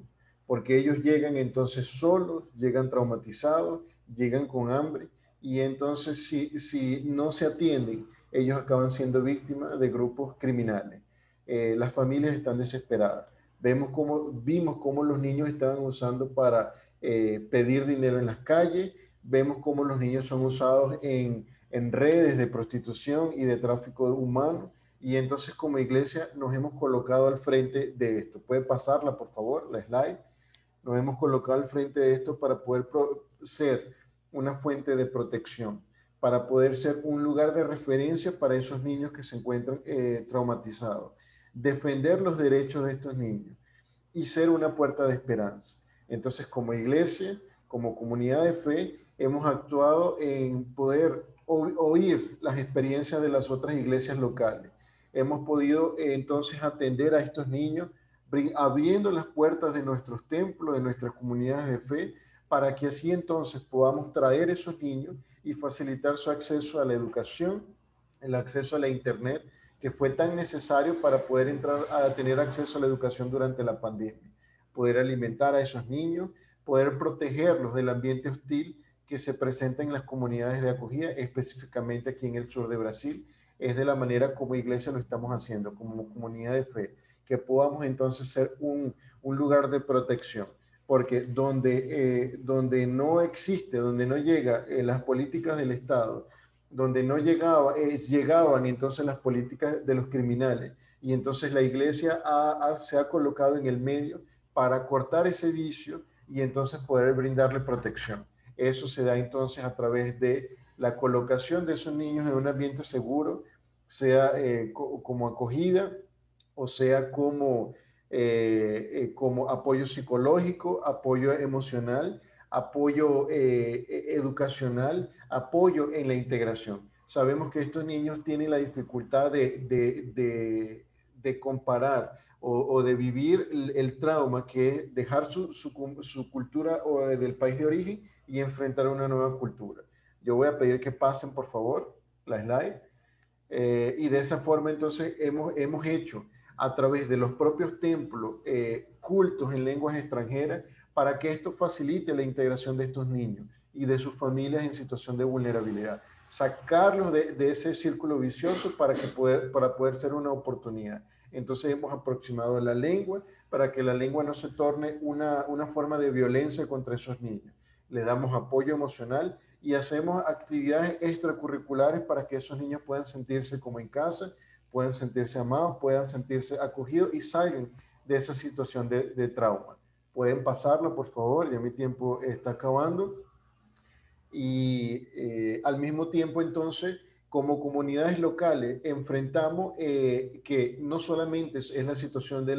porque ellos llegan entonces solos, llegan traumatizados, llegan con hambre, y entonces si no se atienden, ellos acaban siendo víctimas de grupos criminales. Las familias están desesperadas. Vimos cómo los niños estaban usando para pedir dinero en las calles, vemos cómo los niños son usados en redes de prostitución y de tráfico humano, y entonces como iglesia nos hemos colocado al frente de esto. ¿Puede pasarla, por favor, la slide? Nos hemos colocado al frente de esto para poder ser una fuente de protección, para poder ser un lugar de referencia para esos niños que se encuentran traumatizados, defender los derechos de estos niños y ser una puerta de esperanza. Entonces, como iglesia, como comunidad de fe, hemos actuado en poder oír las experiencias de las otras iglesias locales. Hemos podido entonces atender a estos niños, abriendo las puertas de nuestros templos, de nuestras comunidades de fe, para que así entonces podamos traer esos niños y facilitar su acceso a la educación, el acceso a la internet, que fue tan necesario para poder entrar a tener acceso a la educación durante la pandemia, poder alimentar a esos niños, poder protegerlos del ambiente hostil que se presenta en las comunidades de acogida, específicamente aquí en el sur de Brasil. Es de la manera como iglesia lo estamos haciendo, como comunidad de fe, que podamos entonces ser un lugar de protección, porque donde no existe, donde no llega las políticas del Estado, donde no llegaban entonces las políticas de los criminales, y entonces la iglesia se ha colocado en el medio para cortar ese vicio y entonces poder brindarle protección. Eso se da entonces a través de la colocación de esos niños en un ambiente seguro, sea como acogida, o sea como apoyo psicológico, apoyo emocional, apoyo educacional, apoyo en la integración. Sabemos que estos niños tienen la dificultad de comparar o de vivir el trauma que es dejar su cultura del país de origen y enfrentar una nueva cultura. Yo voy a pedir que pasen, por favor, la slide. Y de esa forma entonces hemos hecho a través de los propios templos cultos en lenguas extranjeras para que esto facilite la integración de estos niños y de sus familias en situación de vulnerabilidad. Sacarlos de ese círculo vicioso para poder ser una oportunidad. Entonces hemos aproximado la lengua para que la lengua no se torne una forma de violencia contra esos niños. les damos apoyo emocional y hacemos actividades extracurriculares para que esos niños puedan sentirse como en casa, puedan sentirse amados, puedan sentirse acogidos y salgan de esa situación de trauma. Pueden pasarlo, por favor, ya mi tiempo está acabando. Y al mismo tiempo, entonces, como comunidades locales, enfrentamos que no solamente es la situación de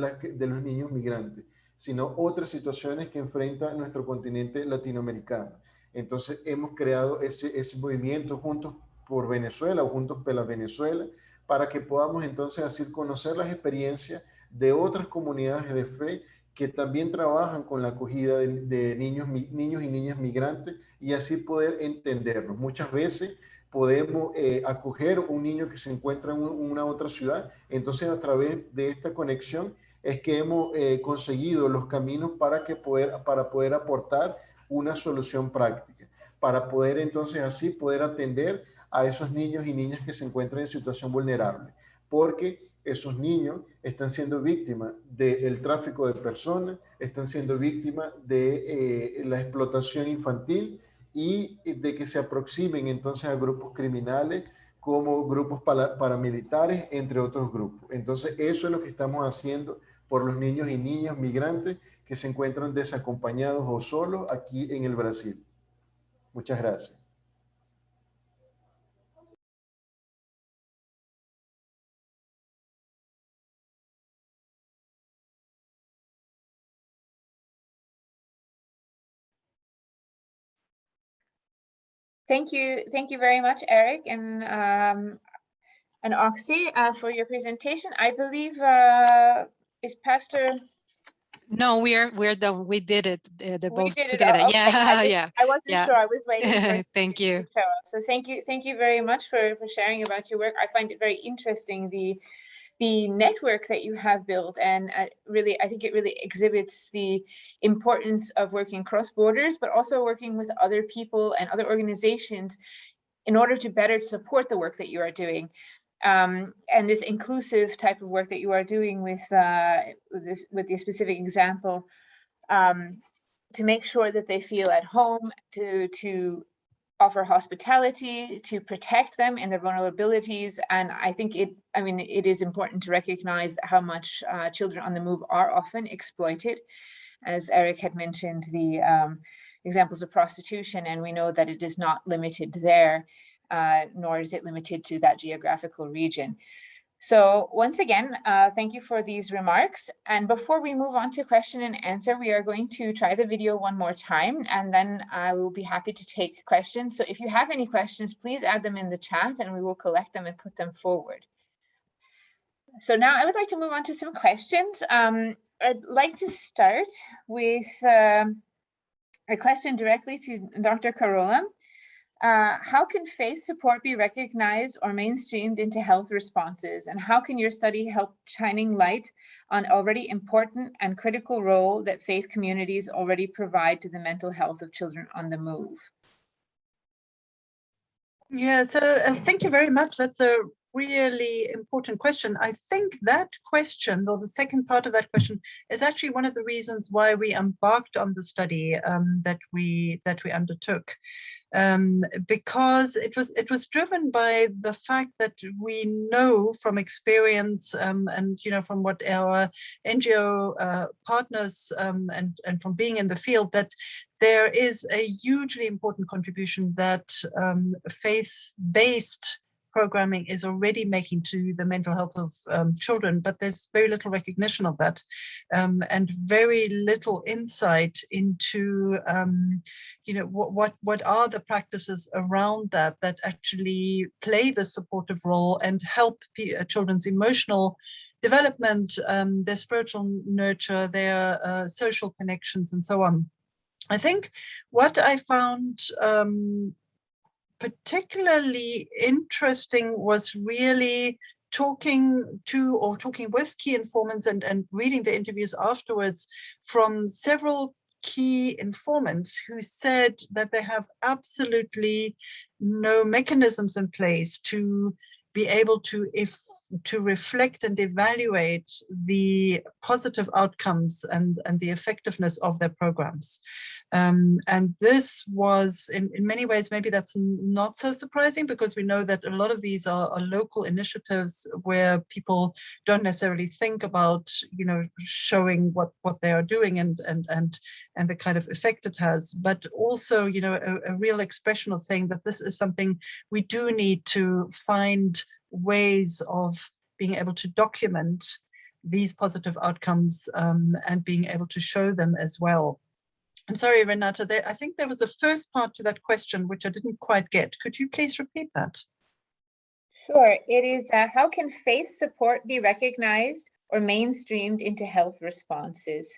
los niños migrantes, sino otras situaciones que enfrenta nuestro continente latinoamericano. Entonces, hemos creado ese movimiento Juntos por Venezuela o Juntos por la Venezuela, para que podamos entonces hacer conocer las experiencias de otras comunidades de fe que también trabajan con la acogida de niños y niñas migrantes y así poder entendernos. Muchas veces podemos acoger un niño que se encuentra en una otra ciudad, entonces a través de esta conexión es que hemos conseguido los caminos para poder aportar una solución práctica, para poder entonces así poder atender a esos niños y niñas que se encuentran en situación vulnerable, porque esos niños están siendo víctimas del tráfico de personas, están siendo víctimas de la explotación infantil y de que se aproximen entonces a grupos criminales como grupos paramilitares, entre otros grupos. Entonces eso es lo que estamos haciendo por los niños y niñas migrantes que se encuentran desacompañados o solos aquí en el Brasil. Muchas gracias. Thank you very much, Eric and Oxy, for your presentation. I believe is Pastor. No, we're done. We did it. They're both did together. Okay. Yeah, I wasn't yeah. sure. I was waiting for Thank you. to show up. So thank you very much for sharing about your work. I find it very interesting, the network that you have built, and really, I think it really exhibits the importance of working cross borders, but also working with other people and other organizations in order to better support the work that you are doing. And this inclusive type of work that you are doing with the specific example, to make sure that they feel at home, to offer hospitality, to protect them in their vulnerabilities. And I think it is important to recognize how much children on the move are often exploited. As Eric had mentioned, the examples of prostitution, and we know that it is not limited there, nor is it limited to that geographical region. So once again, thank you for these remarks. And before we move on to question and answer, we are going to try the video one more time, and then I will be happy to take questions. So if you have any questions, please add them in the chat and we will collect them and put them forward. So now I would like to move on to some questions. I'd like to start with a question directly to Dr. Carola. How can faith support be recognized or mainstreamed into health responses? And how can your study help shining light on already important and critical role that faith communities already provide to the mental health of children on the move? Yeah, so thank you very much. That's a really important question. I think that question, or the second part of that question, is actually one of the reasons why we embarked on the study that we undertook, because it was driven by the fact that we know from experience and from what our NGO partners and from being in the field, that there is a hugely important contribution that faith-based programming is already making to the mental health of children, but there's very little recognition of that, and very little insight into what are the practices around that actually play the supportive role and help children's emotional development, their spiritual nurture, their social connections, and so on. I think what I found particularly interesting was really talking with key informants and reading the interviews afterwards from several key informants who said that they have absolutely no mechanisms in place to be able to to reflect and evaluate the positive outcomes and the effectiveness of their programs. And this was, in many ways, maybe that's not so surprising, because we know that a lot of these are local initiatives where people don't necessarily think about, you know, showing what they are doing and the kind of effect it has, but also, you know, a real expression of saying that this is something we do need to find ways of being able to document these positive outcomes and being able to show them as well. I'm sorry, Renata, I think there was a first part to that question which I didn't quite get. Could you please repeat that? Sure. It is, how can faith support be recognized or mainstreamed into health responses?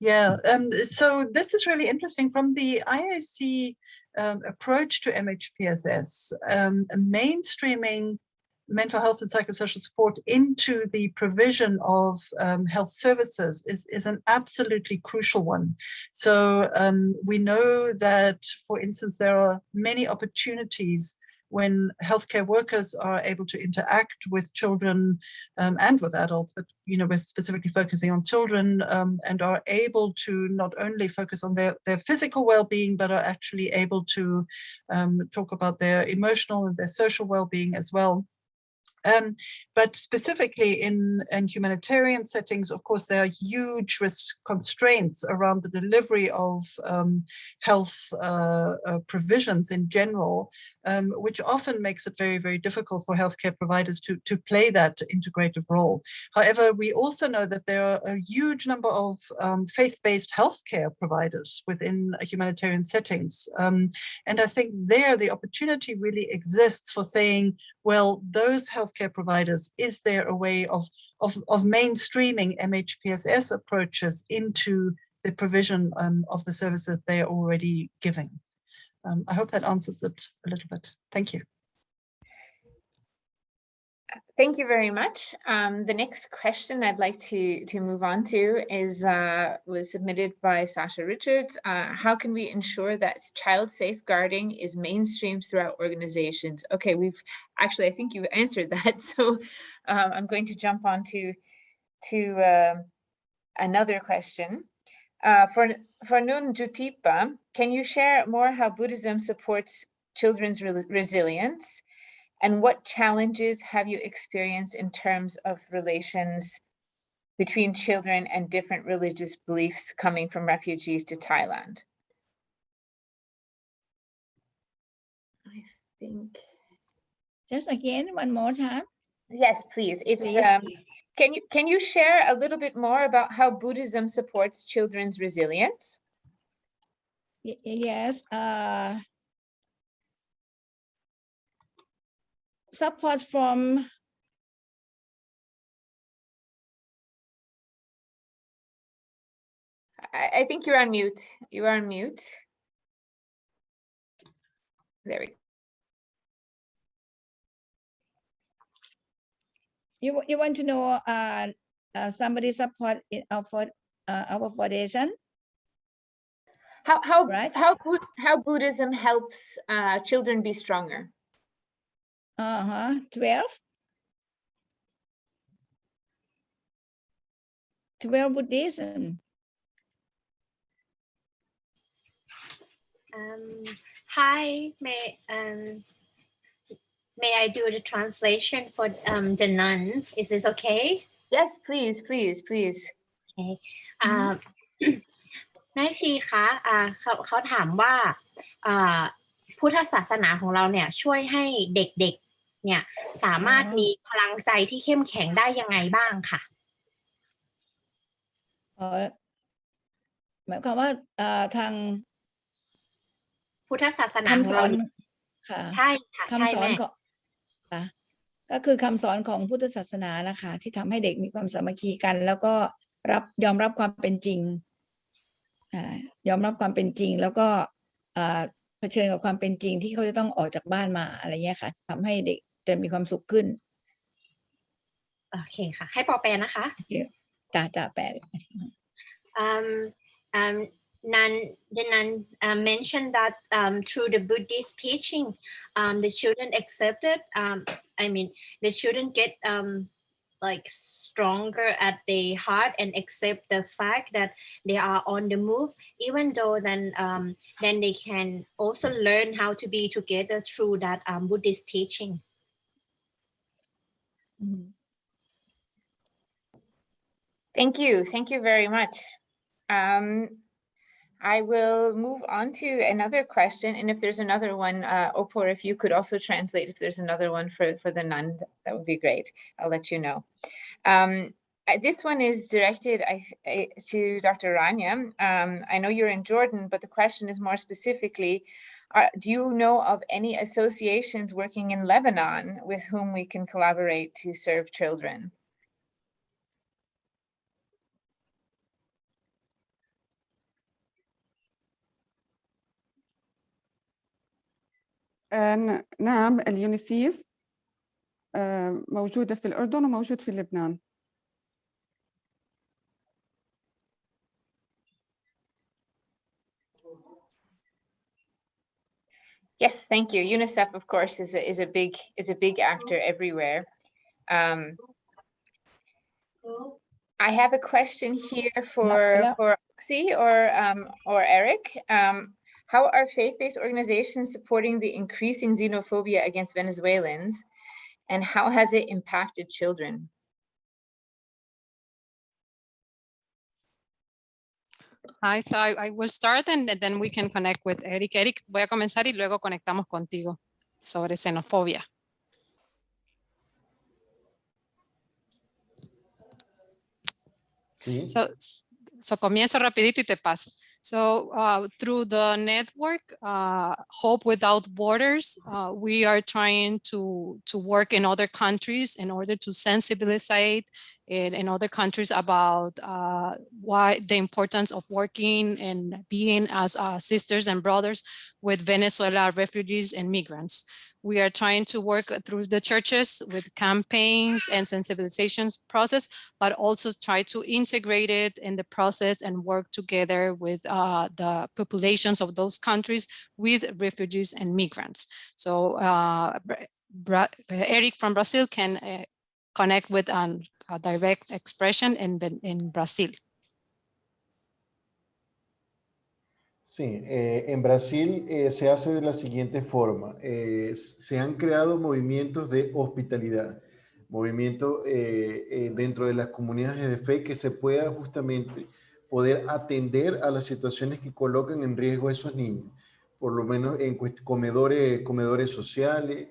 Yeah, so this is really interesting. From the IAC approach to MHPSS, mainstreaming mental health and psychosocial support into the provision of health services is an absolutely crucial one. So we know that, for instance, there are many opportunities when healthcare workers are able to interact with children and with adults, but, you know, we're specifically focusing on children, and are able to not only focus on their physical well-being, but are actually able to talk about their emotional and their social well-being as well. But specifically in humanitarian settings, of course, there are huge constraints around the delivery of health provisions in general, which often makes it very, very difficult for healthcare providers to play that integrative role. However, we also know that there are a huge number of faith-based healthcare providers within humanitarian settings. And I think there the opportunity really exists for saying, well, those healthcare providers, is there a way of mainstreaming MHPSS approaches into the provision of the services they are already giving? I hope that answers it a little bit. Thank you. Thank you very much. The next question I'd like to move on to is was submitted by Sasha Richards. How can we ensure that child safeguarding is mainstreamed throughout organizations? Okay, I think you answered that. So I'm going to jump on to another question. For Nun Jutipa, can you share more how Buddhism supports children's resilience? And what challenges have you experienced in terms of relations between children and different religious beliefs coming from refugees to Thailand? I think. Just again, one more time. Yes, please. Can you share a little bit more about how Buddhism supports children's resilience? Yes. Support from I think you're on mute. You are on mute. There we go. You want to know somebody support in our foundation? How Buddhism helps children be stronger? 12 Buddhism. Hi, may I do the translation for the nun? Is this okay? Yes, please. Okay. แม่ชีคะเขาถามว่าพุทธศาสนาของเราเนี่ยช่วยให้เด็กๆเนี่ยสามารถมีพลังใจที่เข้มแข็งได้ยังไงบ้างค่ะหมายความว่าทางพุทธศาสนาของเราค่ะใช่ค่ะใช่แม่ก็คือคำสอนของพุทธศาสนานะคะที่ทำให้เด็กมีความสามัคคีกันแล้วก็ยอมรับความเป็นจริงยอมรับความเป็นจริงแล้วก็เผชิญกับความเป็นจริงที่เขาจะต้องออกจากบ้านมาอะไรเงี้ยค่ะทำให้เด็กจะมีความสุขขึ้นโอเคค่ะให้ปอแปลนะคะจ่าแปลthe nun mentioned that through the Buddhist teaching, the children accepted I mean, the children get like stronger at the heart and accept the fact that they are on the move, even though then they can also learn how to be together through that Buddhist teaching. Thank you very much. I will move on to another question, and if there's another one, Opor, if you could also translate, if there's another one for the nun, that would be great. I'll let you know. This one is directed to Dr. Rania. I know you're in Jordan, but the question is more specifically, do you know of any associations working in Lebanon with whom we can collaborate to serve children? نعم اليونيسيف موجودة في الأردن وموجود في لبنان. Yes, thank you. UNICEF, of course, is a big actor everywhere. I have a question here for Oxy or Eric. How are faith-based organizations supporting the increasing xenophobia against Venezuelans, and how has it impacted children? Hi, so I will start and then we can connect with Eric. Eric, voy a comenzar y luego conectamos contigo sobre xenofobia. Sí. So comienzo rapidito y te paso. So through the network, Hope Without Borders, we are trying to work in other countries in order to sensibilize in other countries about why the importance of working and being as sisters and brothers with Venezuela refugees and migrants. We are trying to work through the churches with campaigns and sensibilizations process, but also try to integrate it in the process and work together with the populations of those countries with refugees and migrants. So Eric from Brazil can connect with a direct expression in Brazil. Sí, en Brasil se hace de la siguiente forma. Se han creado movimientos de hospitalidad, movimientos dentro de las comunidades de fe que se pueda justamente poder atender a las situaciones que colocan en riesgo a esos niños, por lo menos en comedores sociales,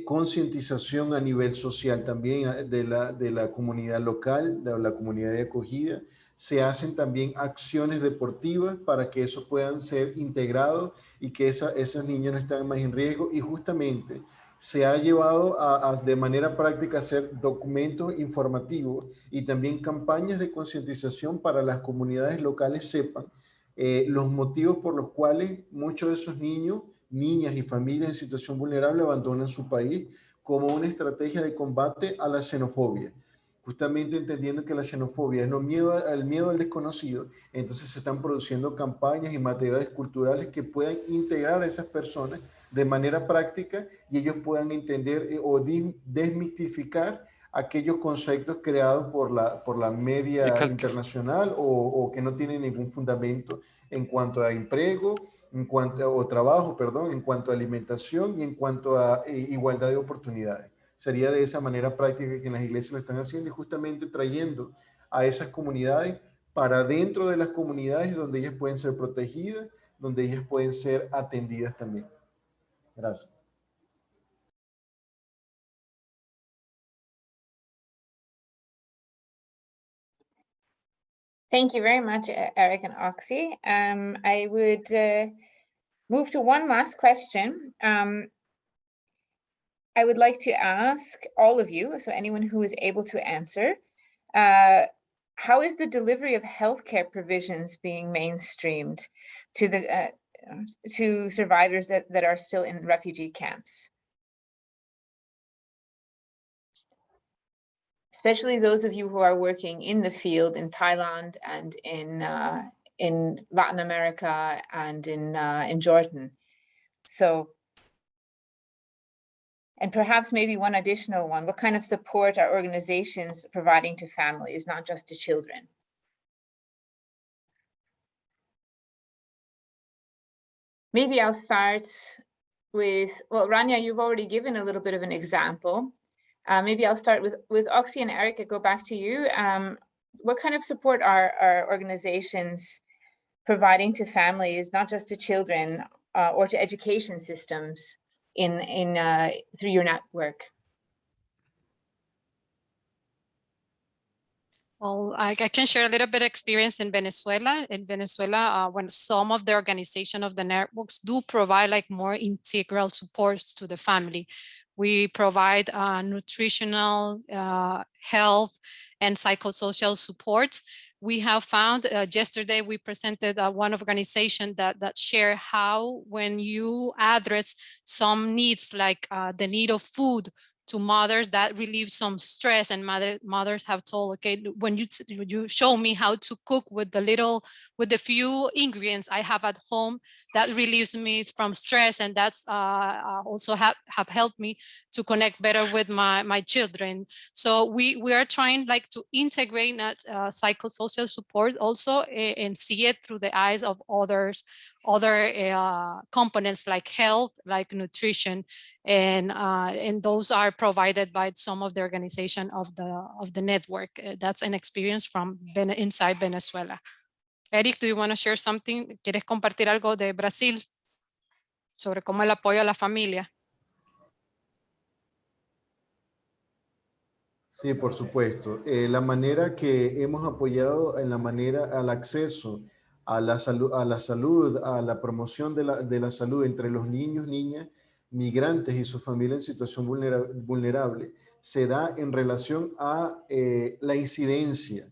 concientización a nivel social también de la comunidad local, de la comunidad de acogida. Se hacen también acciones deportivas para que eso puedan ser integrados y que esos niños no estén más en riesgo. Y justamente se ha llevado de manera práctica a hacer documentos informativos y también campañas de concientización para las comunidades locales sepan los motivos por los cuales muchos de esos niños, niñas y familias en situación vulnerable abandonan su país como una estrategia de combate a la xenofobia. Justamente entendiendo que la xenofobia es el miedo al desconocido, entonces se están produciendo campañas y materiales culturales que puedan integrar a esas personas de manera práctica y ellos puedan entender o desmistificar aquellos conceptos creados por la media internacional o que no tienen ningún fundamento en cuanto a empleo, en cuanto a trabajo, perdón, en cuanto a alimentación y en cuanto a igualdad de oportunidades. Sería de esa manera práctica que las iglesias lo están haciendo y justamente trayendo a esas comunidades para dentro de las comunidades donde ellas pueden ser protegidas, donde ellas pueden ser atendidas también. Gracias. Thank you very much, Eric and Oxy. I would move to one last question. I would like to ask all of you, so anyone who is able to answer, how is the delivery of healthcare provisions being mainstreamed to survivors that are still in refugee camps? Especially those of you who are working in the field in Thailand and in Latin America and in Jordan. So And perhaps maybe one additional one, what kind of support are organizations providing to families, not just to children? Maybe I'll start with, well, Rania, you've already given a little bit of an example. Maybe I'll start with Oxy and Erica, go back to you. What kind of support are organizations providing to families, not just to children, or to education systems through your network? Well, I can share a little bit of experience in Venezuela. In Venezuela, when some of the organization of the networks do provide like more integral support to the family. We provide nutritional, health, and psychosocial support. We have found, yesterday we presented one organization that share how when you address some needs like the need of food to mothers, that relieves some stress, and mothers have told, okay, when you show me how to cook with the few ingredients I have at home, that relieves me from stress, and that's also have helped me to connect better with my children. So we are trying like to integrate psychosocial support also and see it through the eyes of other components like health, like nutrition, and those are provided by some of the organization of the network. That's an experience from inside Venezuela. Eric, do you want to share something? ¿Quieres compartir algo de Brasil sobre cómo el apoyo a la familia? Sí, por supuesto. La manera que hemos apoyado al acceso a la salud, a la promoción de la salud entre los niños, niñas, migrantes y su familia en situación vulnerable, se da en relación a la incidencia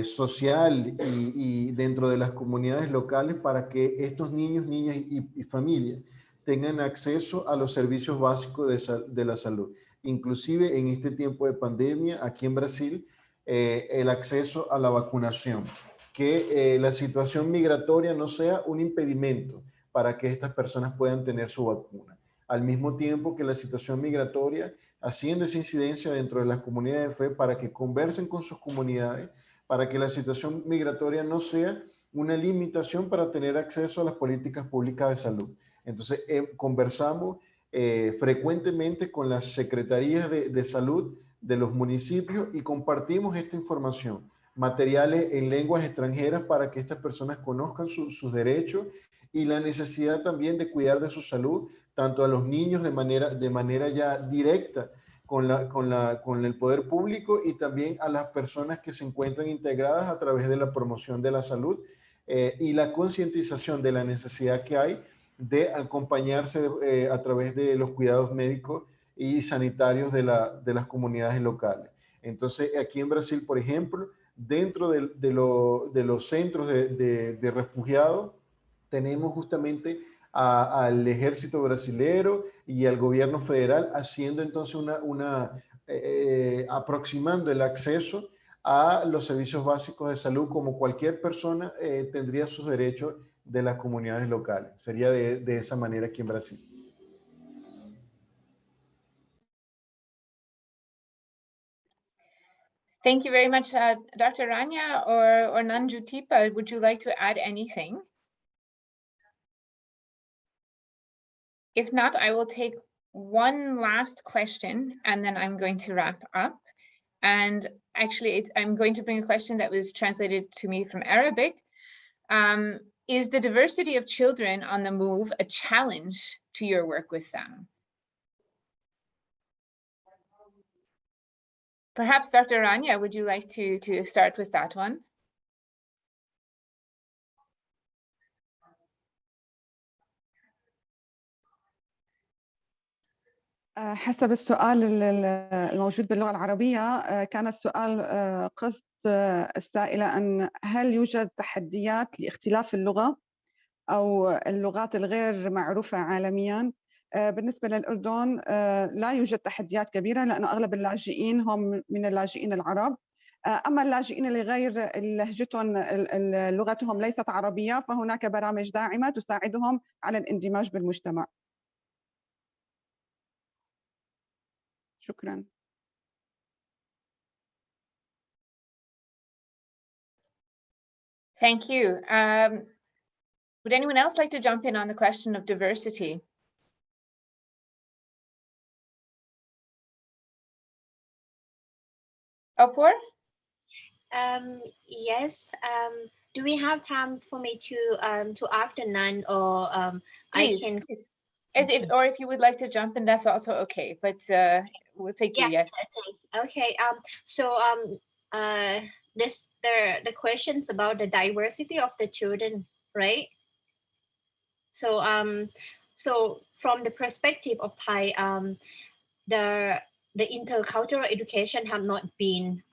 social y dentro de las comunidades locales para que estos niños, niñas y familias tengan acceso a los servicios básicos de la salud. Inclusive en este tiempo de pandemia, aquí en Brasil, el acceso a la vacunación, que la situación migratoria no sea un impedimento para que estas personas puedan tener su vacuna. Al mismo tiempo que la situación migratoria, haciendo esa incidencia dentro de las comunidades de fe para que conversen con sus comunidades, para que la situación migratoria no sea una limitación para tener acceso a las políticas públicas de salud. Entonces, conversamos frecuentemente con las secretarías de salud de los municipios y compartimos esta información, materiales en lenguas extranjeras para que estas personas conozcan sus derechos y la necesidad también de cuidar de su salud, tanto a los niños de manera ya directa con el poder público y también a las personas que se encuentran integradas a través de la promoción de la salud y la concientización de la necesidad que hay de acompañarse a través de los cuidados médicos y sanitarios de las comunidades locales. Entonces, aquí en Brasil, por ejemplo, dentro de los centros de refugiados, tenemos justamente al ejército brasilero y al gobierno federal haciendo entonces aproximando el acceso a los servicios básicos de salud como cualquier persona tendría sus derechos de las comunidades locales. Sería de esa manera aquí en Brasil. Thank you very much, Dr. Rania or Nanjutipa. Would you like to add anything? If not, I will take one last question and then I'm going to wrap up. And actually, I'm going to bring a question that was translated to me from Arabic. Is the diversity of children on the move a challenge to your work with them? Perhaps Dr. Rania, would you like to start with that one? حسب السؤال الموجود باللغة العربية كان السؤال قصد السائلة أن هل يوجد تحديات لاختلاف اللغة أو اللغات الغير معروفة عالمياً؟ بالنسبة للأردن لا يوجد تحديات كبيرة لأنه أغلب اللاجئين هم من اللاجئين العرب. أما اللاجئين اللي غير لهجتهم لغتهم ليست عربية فهناك برامج داعمة تساعدهم على الاندماج بالمجتمع. شكرا. Thank you. Would anyone else like to jump in on the question of diversity? Opor? Yes. Do we have time for me to ask the nun, or Please, I can? please. Or if you would like to jump in, that's also okay. But we'll take you. Yes. Okay. So the questions about the diversity of the children, right? So so from the perspective of Thai, the intercultural education have not been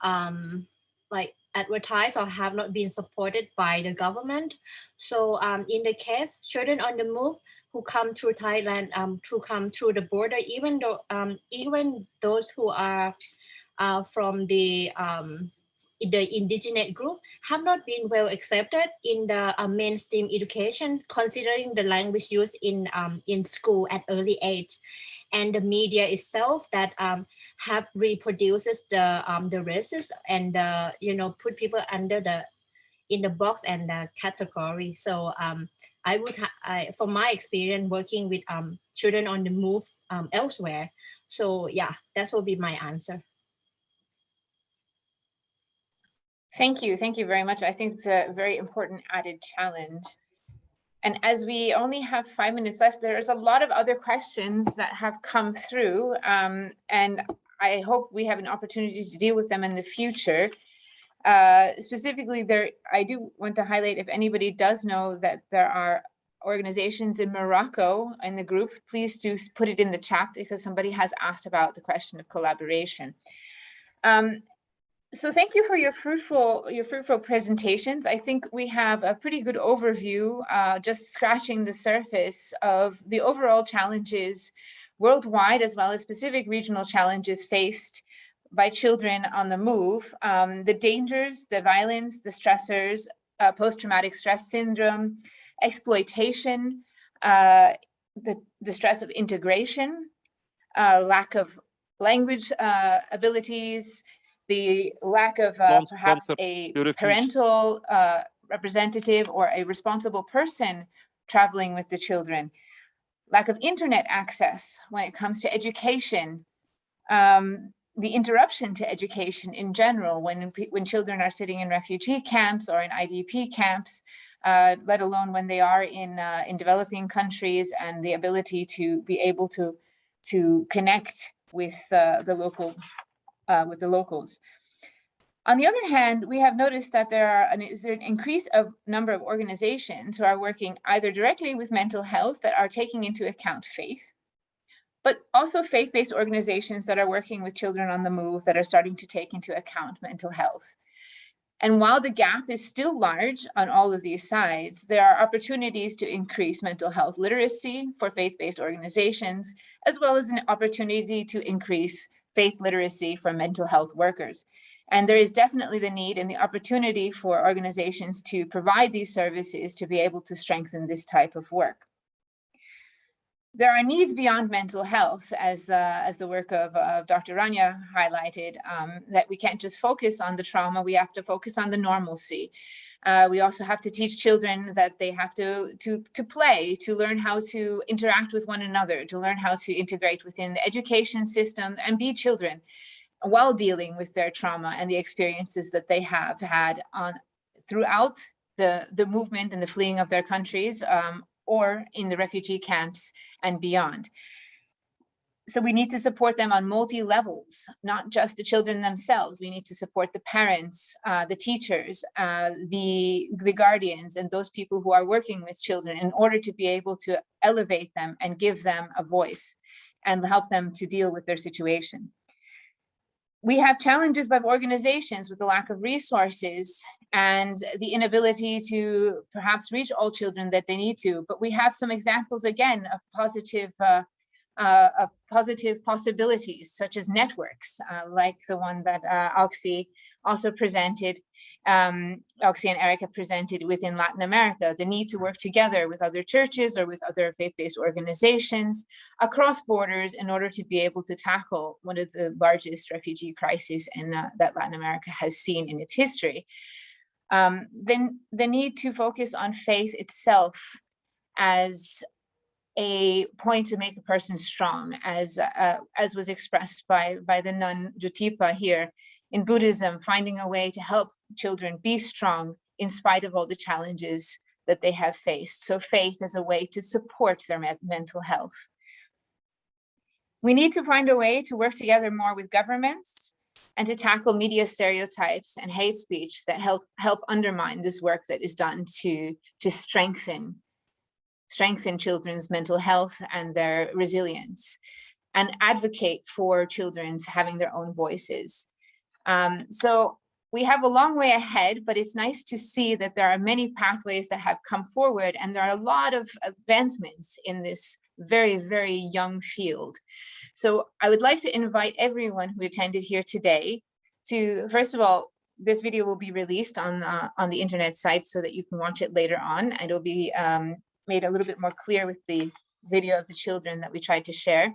like advertised or have not been supported by the government. So in the case, children on the move who come through Thailand, come through the border, even though even those who are from the indigenous group have not been well accepted in the mainstream education, considering the language used in school at early age, and the media itself that have reproduces the races and put people under in the box and the category. So I would from my experience working with children on the move elsewhere. So yeah, that will be my answer. Thank you. Thank you very much. I think it's a very important added challenge. And as we only have 5 minutes left, there's a lot of other questions that have come through. And I hope we have an opportunity to deal with them in the future. Specifically, I do want to highlight, if anybody does know that there are organizations in Morocco in the group, please do put it in the chat, because somebody has asked about the question of collaboration. So thank you for your fruitful presentations. I think we have a pretty good overview, just scratching the surface of the overall challenges worldwide, as well as specific regional challenges faced by children on the move, the dangers, the violence, the stressors, post-traumatic stress syndrome, exploitation, the stress of integration, lack of language abilities, the lack of perhaps a parental representative or a responsible person traveling with the children, lack of internet access when it comes to education, the interruption to education in general when children are sitting in refugee camps or in IDP camps, let alone when they are in developing countries, and the ability to be able to connect with the locals. On the other hand, we have noticed that there is an increase of number of organizations who are working either directly with mental health that are taking into account faith, but also faith-based organizations that are working with children on the move that are starting to take into account mental health. And while the gap is still large on all of these sides, there are opportunities to increase mental health literacy for faith-based organizations, as well as an opportunity to increase faith literacy for mental health workers. And there is definitely the need and the opportunity for organizations to provide these services to be able to strengthen this type of work. There are needs beyond mental health, as the work of Dr. Rania highlighted, that we can't just focus on the trauma, we have to focus on the normalcy. We also have to teach children that they have to play, to learn how to interact with one another, to learn how to integrate within the education system and be children while dealing with their trauma and the experiences that they have had throughout the movement and the fleeing of their countries, or in the refugee camps and beyond. So we need to support them on multi-levels, not just the children themselves. We need to support the parents, the teachers, the guardians, and those people who are working with children in order to be able to elevate them and give them a voice and help them to deal with their situation. We have challenges by organizations with the lack of resources and the inability to perhaps reach all children that they need to. But we have some examples, again, of positive positive possibilities, such as networks, like the one that Oxy also presented, Oxy and Erica presented within Latin America, the need to work together with other churches or with other faith-based organizations across borders in order to be able to tackle one of the largest refugee crises that Latin America has seen in its history. Then the need to focus on faith itself as a point to make a person strong, as was expressed by the nun Jyotipa here. In Buddhism, finding a way to help children be strong in spite of all the challenges that they have faced. So faith as a way to support their mental health. We need to find a way to work together more with governments and to tackle media stereotypes and hate speech that help undermine this work that is done to strengthen children's mental health and their resilience, and advocate for children's having their own voices. So we have a long way ahead, but it's nice to see that there are many pathways that have come forward, and there are a lot of advancements in this very, very young field. So I would like to invite everyone who attended here today to, first of all, this video will be released on the internet site so that you can watch it later on, and it'll be made a little bit more clear with the video of the children that we tried to share.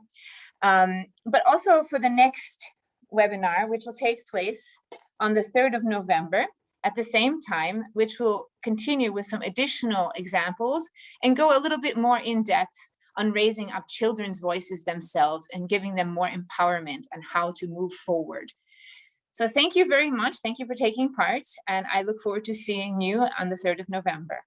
But also for the next webinar, which will take place on the 3rd of November at the same time, which will continue with some additional examples and go a little bit more in depth on raising up children's voices themselves and giving them more empowerment and how to move forward. So thank you very much. Thank you for taking part. And I look forward to seeing you on the 3rd of November.